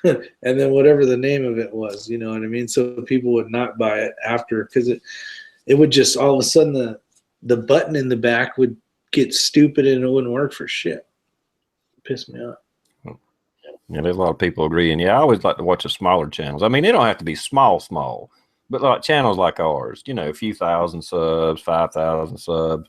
and then whatever the name of it was, you know what I mean? So people would not buy it after, because it would just all of a sudden the button in the back would get stupid and it wouldn't work for shit. Pissed me off. Yeah, there's a lot of people agreeing. Yeah, I always like to watch the smaller channels. I mean, they don't have to be small, but like channels like ours, you know, a few thousand subs, 5,000 subs,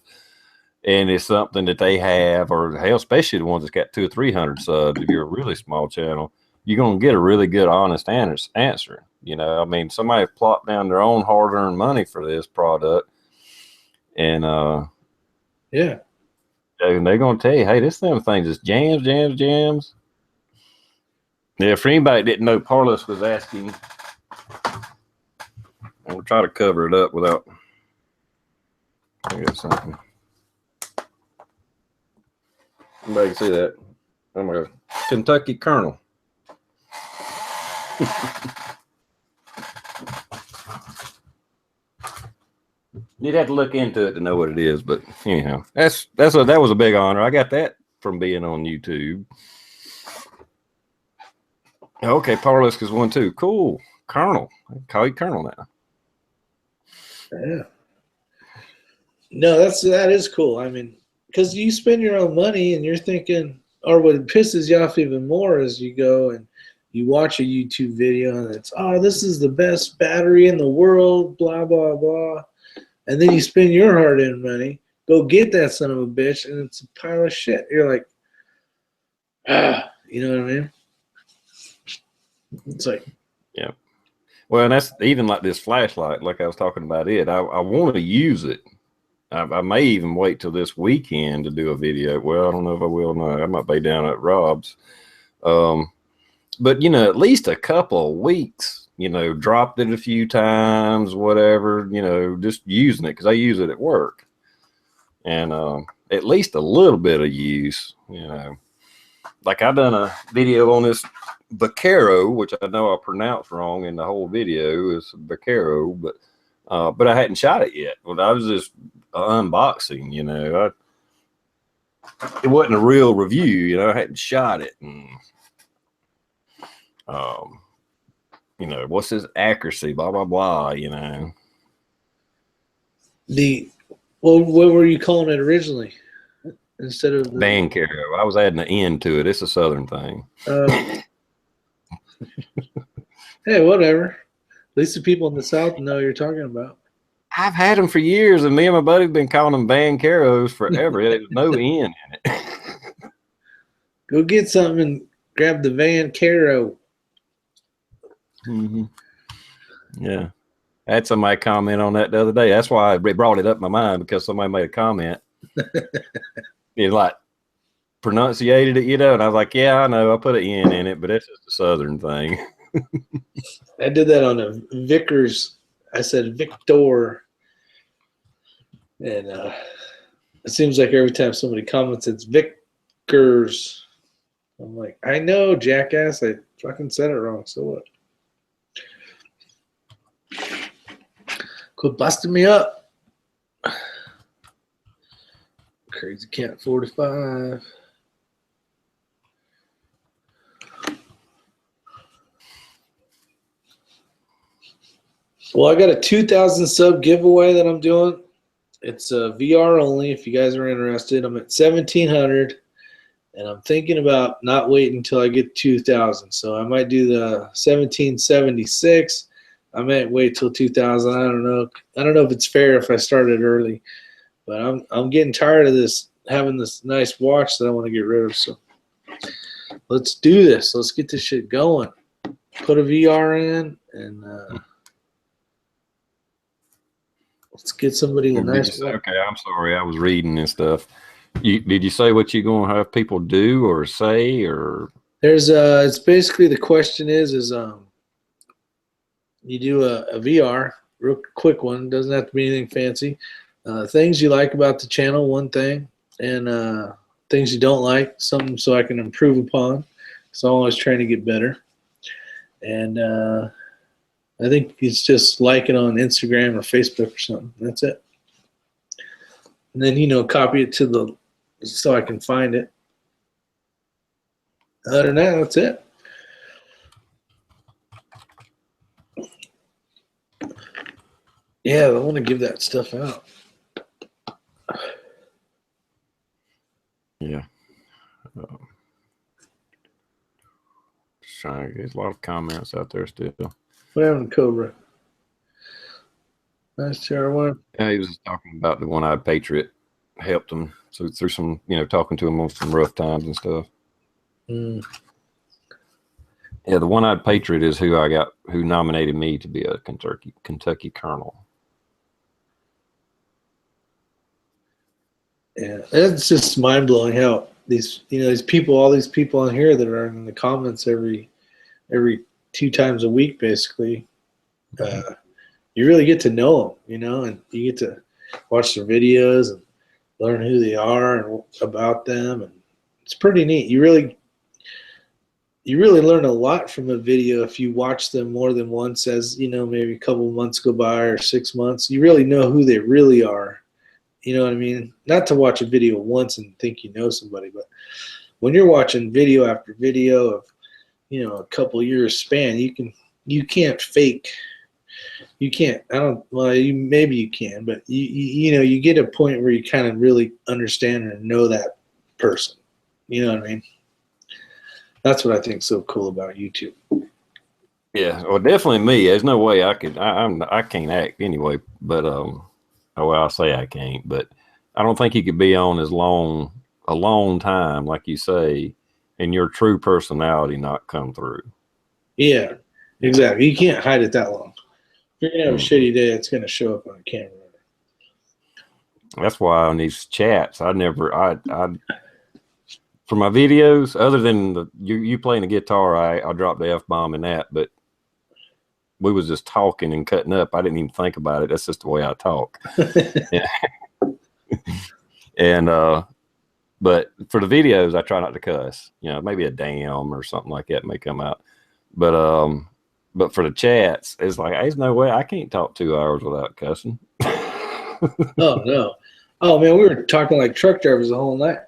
and it's something that they have, or hell, especially the ones that's got 200 or 300 subs. If you're a really small channel, you're gonna get a really good, honest answer. You know, I mean, somebody plopped down their own hard-earned money for this product, and yeah, and they're gonna tell you, hey, this thing is jams. Yeah, for anybody that didn't know, Parlus was asking, we'll try to cover it up without, I got something. Anybody can see that? Oh my God. Kentucky Colonel. You'd have to look into it to know what it is, but anyhow, that was a big honor. I got that from being on YouTube. Okay, Parlus is one too. Cool. Colonel. I call you Colonel now. yeah. No, that is cool. I mean, because you spend your own money and you're thinking, or what pisses you off even more is you go and you watch a YouTube video and it's, oh, this is the best battery in the world, blah, blah, blah. And then you spend your hard-earned money, go get that son of a bitch, and it's a pile of shit. You're like, you know what I mean? It's like, yeah. Well, and that's even like this flashlight, like I was talking about it. I want to use it. I may even wait till this weekend to do a video. Well, I don't know if I will. No, I might be down at Rob's. But, you know, at least a couple of weeks, you know, dropped it a few times, whatever, you know, just using it because I use it at work. And at least a little bit of use, you know. Like I done a video on this Vaquero, which I know I pronounced wrong in the whole video is Vaquero, but I hadn't shot it yet. Well, I was just unboxing, you know. It wasn't a real review, you know. I hadn't shot it, and you know, what's his accuracy, blah blah blah, you know. What were you calling it originally? Instead of Vaquero, I was adding an N to it. It's a Southern thing. Hey, whatever. At least the people in the South know what you're talking about. I've had them for years, and me and my buddy have been calling them Vaqueros forever. There's no N in it. Go get something and grab the Vaquero. Mm-hmm. Yeah. I had somebody comment on that the other day. That's why I brought it up in my mind, because somebody made a comment. It like pronunciated it, you know, and I was like, yeah, I know, I put an N in it, but it's just a Southern thing. I did that on a Vickers. I said Victor. And it seems like every time somebody comments, it's Vickers. I'm like, I know, jackass. I fucking said it wrong. So what? Quit busting me up. Crazy Cat 45. Well, I got a 2,000 sub giveaway that I'm doing. It's VR only if you guys are interested. I'm at 1,700, and I'm thinking about not waiting until I get 2,000. So I might do the 1,776. I might wait till 2,000. I don't know. I don't know if it's fair if I started early, but I'm getting tired of this, having this nice watch that I want to get rid of. So let's do this. Let's get this shit going. Put a VR in and let's get somebody a nice watch. Okay, I'm sorry. I was reading and stuff. Did you say what you're going to have people do or say, or? There's it's basically the question is you do a VR, real quick one, doesn't have to be anything fancy. Things you like about the channel, one thing, and things you don't like, something so I can improve upon. So I'm always trying to get better. And I think it's just like it on Instagram or Facebook or something. That's it. And then, you know, copy it to so I can find it. Other than that, that's it. Yeah, I want to give that stuff out. Yeah. Just trying to get a lot of comments out there still. What happened to Cobra? Nice TR1. Yeah, he was just talking about the One-Eyed Patriot helped him. So through some, talking to him on some rough times and stuff. Mm. Yeah, the One-Eyed Patriot is who nominated me to be a Kentucky colonel. Yeah, it's just mind blowing how these people, all these people on here that are in the comments every 2 times a week, basically. You really get to know them, and you get to watch their videos and learn who they are and about them, and it's pretty neat. You really learn a lot from a video if you watch them more than once. As maybe a couple of months go by or 6 months, you really know who they really are. You know what I mean? Not to watch a video once and think you know somebody, but when you're watching video after video of a couple years span, you can't fake. You can't. I don't. Well, maybe you can, but you get a point where you kind of really understand and know that person. You know what I mean? That's what I think is so cool about YouTube. Yeah, well, definitely me. There's no way I could. I can't act anyway. But I say I can't. But I don't think you could be on a long time, like you say, and your true personality not come through. Yeah, exactly. You can't hide it that long. If you're gonna have a shitty day, it's gonna show up on camera. That's why on these chats, for my videos, other than you playing the guitar, I dropped the F-bomb in that, but we was just talking and cutting up. I didn't even think about it. That's just the way I talk. And but for the videos, I try not to cuss. Maybe a damn or something like that may come out. But for the chats, it's like there's no way I can't talk 2 hours without cussing. Oh no! Oh man, we were talking like truck drivers the whole night.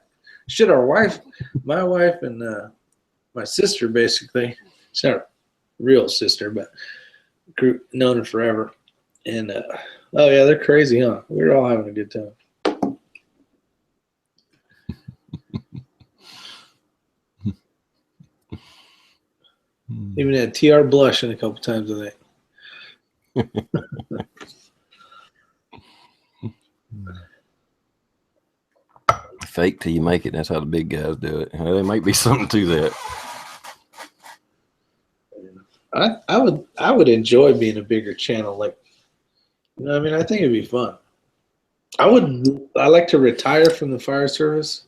Shit, my wife and my sister, basically. She's not a real sister, but known her forever. And oh yeah, they're crazy, huh? We were all having a good time. Even had TR blushing a couple times a day. Fake till you make it. That's how the big guys do it. There might be something to that. I would enjoy being a bigger channel. Like, I mean, I think it'd be fun. I like to retire from the fire service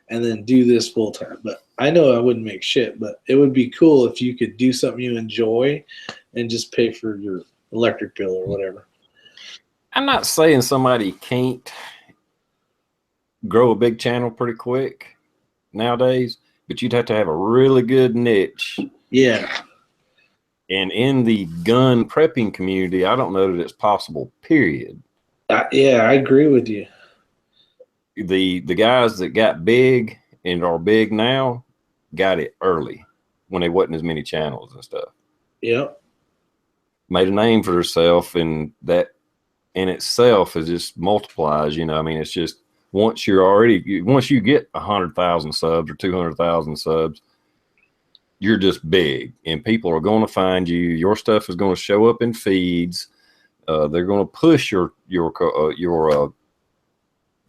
and then do this full time. But I know I wouldn't make shit, but it would be cool if you could do something you enjoy and just pay for your electric bill or whatever. I'm not saying somebody can't grow a big channel pretty quick nowadays, but you'd have to have a really good niche. Yeah. And in the gun prepping community, I don't know that it's possible, period. Yeah, I agree with you. The guys that got big and are big now got it early when there wasn't as many channels and stuff. Yep. Made a name for herself, and that in itself is just multiplies. I mean, it's just once you get 100,000 subs or 200,000 subs, you're just big, and people are going to find you. Your stuff is going to show up in feeds. They're going to push your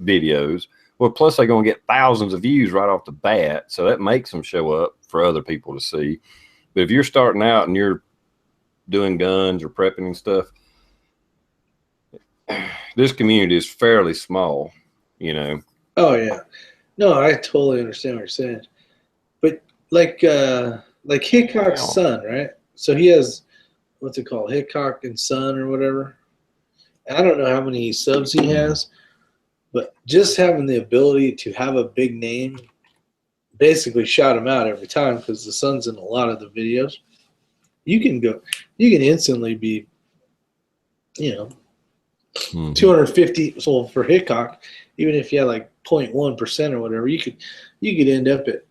videos. Well, plus they're going to get thousands of views right off the bat, so that makes them show up for other people to see. But if you're starting out and you're doing guns or prepping and stuff, this community is fairly small, Oh yeah. No, I totally understand what you're saying. But like Hickok's son, right? So he has, what's it called? Hickok and Son or whatever. I don't know how many subs he has, but just having the ability to have a big name basically shout him out every time, because the son's in a lot of the videos. You can instantly be, 250. So for Hickok, even if you had like 0.1% or whatever, you could end up at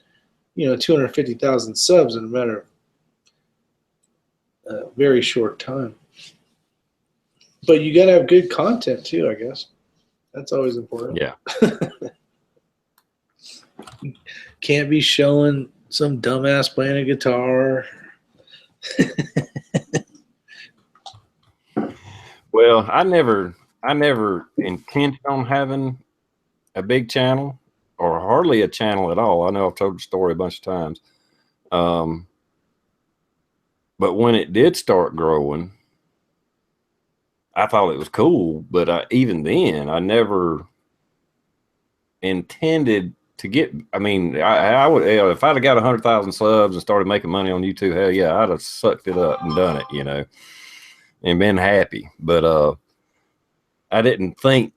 250,000 subs in a matter of a very short time. But you got to have good content too, I guess. That's always important. Yeah. Can't be showing some dumbass playing a guitar. Well, I never intended on having a big channel or hardly a channel at all. I know I've told the story a bunch of times. But when it did start growing, I thought it was cool. But even then, I never intended to get. I mean, I would, if I'd have got 100,000 subs and started making money on YouTube, hell yeah, I'd have sucked it up and done it, and been happy. But I didn't think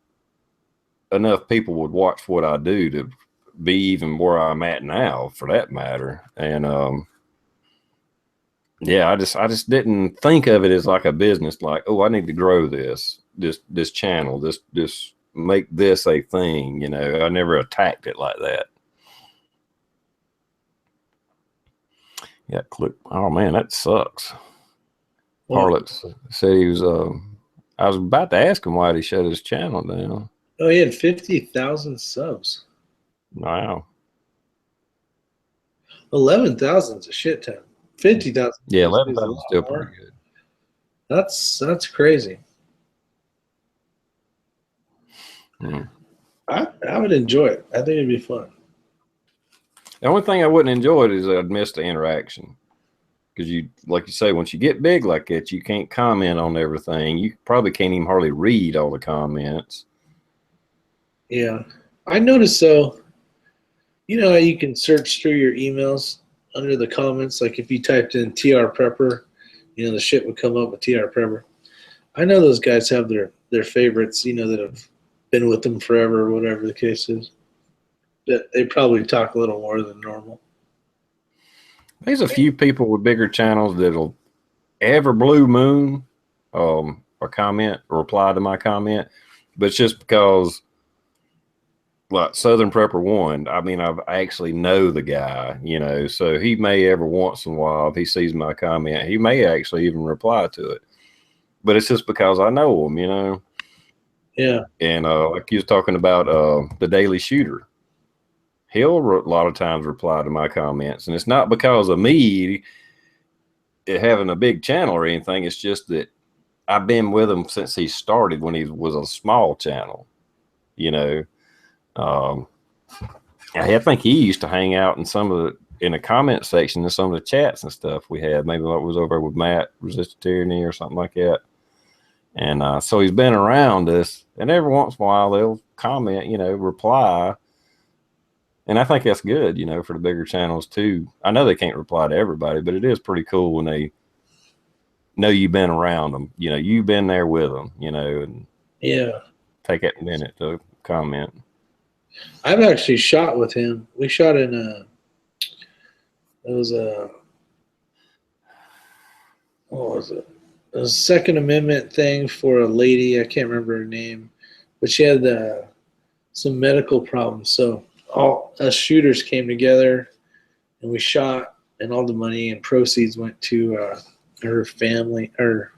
enough people would watch what I do to be even where I'm at now, for that matter. And yeah, I just didn't think of it as like a business. Like, oh, I need to grow this channel, this make this a thing. I never attacked it like that. Yeah, click. Oh man, that sucks. Harlot said he was. I was about to ask him why he shut his channel down. Oh, he had 50,000 subs. Wow. 11,000 is a shit ton. 50,000. Yeah, 11,000 is still pretty good. That's crazy. I would enjoy it. I think it'd be fun. The only thing I wouldn't enjoy it is I'd miss the interaction. Because like you say, once you get big like that, you can't comment on everything. You probably can't even hardly read all the comments. Yeah. I noticed though, you know how you can search through your emails under the comments? Like if you typed in TRprepper, the shit would come up with TRprepper. I know those guys have their favorites, that have been with them forever or whatever the case is. That they probably talk a little more than normal. There's a few people with bigger channels that'll ever blue moon or comment or reply to my comment, but it's just because, like Southern Prepper 1, I mean, I actually know the guy, so he may every once in a while, if he sees my comment, he may actually even reply to it. But it's just because I know him, Yeah. And like you was talking about the Daily Shooter, he'll a lot of times reply to my comments, and it's not because of me having a big channel or anything. It's just that I've been with him since he started when he was a small channel, I think he used to hang out in the comment section in some of the chats and stuff we had. Maybe it was over with Matt Resisted Tyranny or something like that. And so he's been around us, and every once in a while they'll comment, reply. And I think that's good, for the bigger channels too. I know they can't reply to everybody, but it is pretty cool when they know you've been around them, you've been there with them, and yeah, take that minute to comment. I've actually shot with him. We shot in what was it? It was a Second Amendment thing for a lady. I can't remember her name, but she had some medical problems. So all us shooters came together and we shot, and all the money and proceeds went to her family, or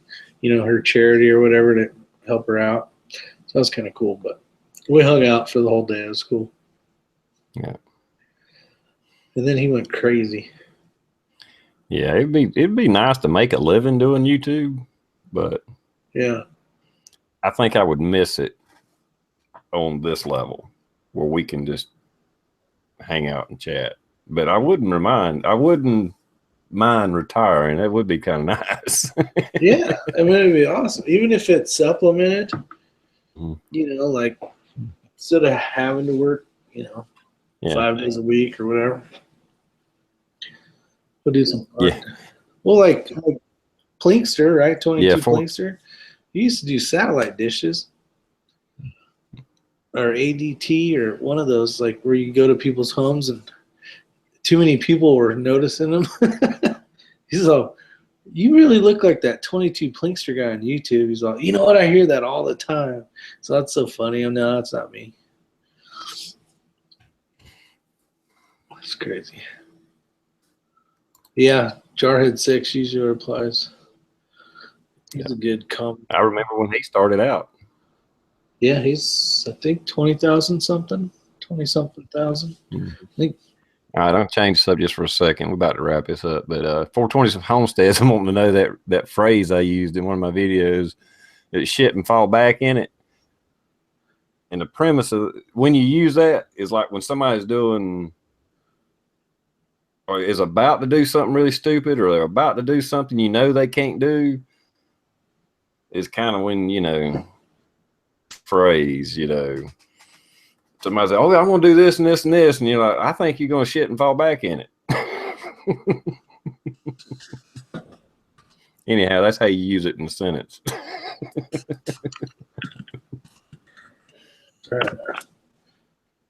her charity or whatever, to help her out. So that was kind of cool. But we hung out for the whole day. It was cool. Yeah. And then he went crazy. Yeah, it'd be nice to make a living doing YouTube, but yeah, I think I would miss it on this level where we can just hang out and chat. But I wouldn't mind retiring. That would be kind of nice. yeah, I mean, it'd be awesome, even if it's supplemented. Like instead of having to work, 5 days a week or whatever. We'll do some fun. Yeah. Well, like Plinkster, right? 22 Plinkster. He used to do satellite dishes or ADT or one of those, like where you go to people's homes and too many people were noticing them. He's all, you really look like that 22 Plinkster guy on YouTube. He's all, you know what? I hear that all the time. So that's so funny. No, that's not me. It's crazy. Yeah, Jarhead 6 usually replies. He's a good I remember when he started out. Yeah, he's I think 20,000 something, 20-something thousand. Mm-hmm. I think. All right, I'll change the subject for a second. We're about to wrap this up, but 420 homesteads. I'm wanting to know that phrase I used in one of my videos. That shit and fall back in it. And the premise of when you use that is like when somebody's doing or is about to do something really stupid, or they're about to do something you know they can't do. Is kind of when phrase somebody say, "Oh, I'm gonna do this and this and this," and you're like, "I think you're gonna shit and fall back in it." Anyhow, that's how you use it in a sentence.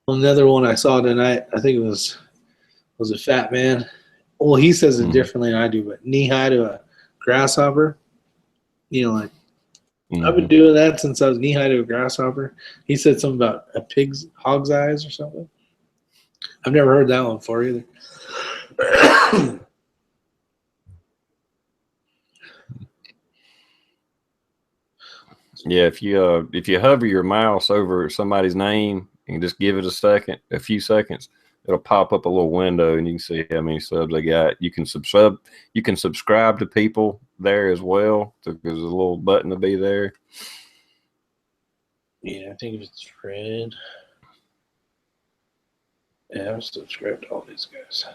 Another one I saw tonight, I think it was a fat man. Well, he says it differently than I do, but knee high to a grasshopper. Like I've been doing that since I was knee high to a grasshopper. He said something about a hog's eyes or something. I've never heard that one before either. Yeah, if you hover your mouse over somebody's name and just give it a few seconds, it'll pop up a little window and you can see how many subs they got. You can subscribe to people there as well. So there's a little button to be there. Yeah, I think it's Fred. Yeah, I'm subscribed to all these guys.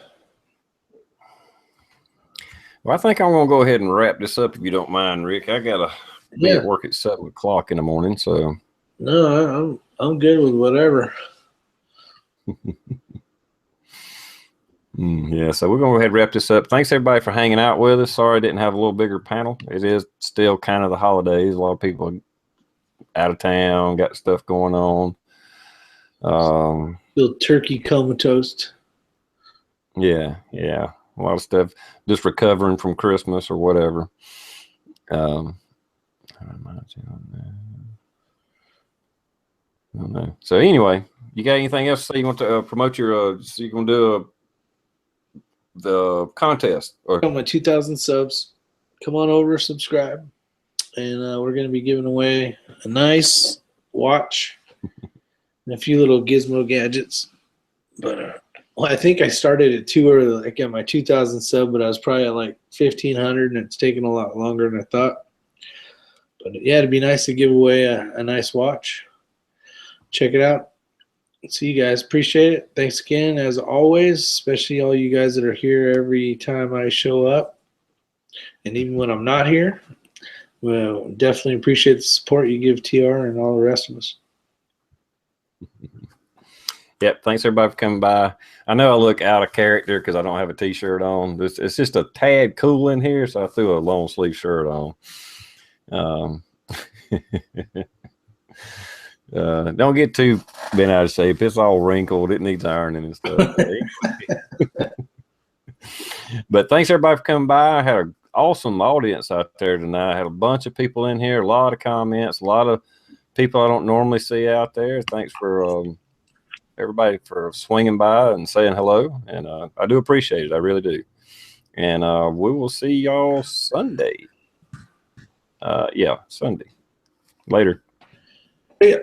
Well, I think I'm gonna go ahead and wrap this up if you don't mind, Rick. I gotta be at work at 7 o'clock in the morning, so no, I'm good with whatever. Yeah, so we're gonna go ahead and wrap this up. Thanks everybody for hanging out with us. Sorry I didn't have a little bigger panel. It is still kind of the holidays. A lot of people out of town, got stuff going on. Little turkey comatose. Yeah, a lot of stuff. Just recovering from Christmas or whatever. I don't know. So anyway, you got anything else to say? You want to promote your? So you gonna do the contest? Or My 2,000 subs. Come on over, subscribe, and we're gonna be giving away a nice watch and a few little gizmo gadgets. But I think I started it too early. Like at my 2,000 sub, but I was probably at like 1,500, and it's taken a lot longer than I thought. But yeah, it'd be nice to give away a nice watch. Check it out. See you guys. Appreciate it. Thanks again, as always, especially all you guys that are here every time I show up. And even when I'm not here, well, definitely appreciate the support you give TR and all the rest of us. Yep. Thanks everybody for coming by. I know I look out of character because I don't have a t-shirt on. It's just a tad cool in here, so I threw a long sleeve shirt on. Don't get too bent out of shape. It's all wrinkled. It needs ironing and stuff. But thanks everybody for coming by. I had an awesome audience out there tonight. I had a bunch of people in here, a lot of comments, a lot of people I don't normally see out there. Thanks for everybody for swinging by and saying hello. And I do appreciate it. I really do. And we will see y'all Sunday. Yeah, Sunday. Later. Yeah.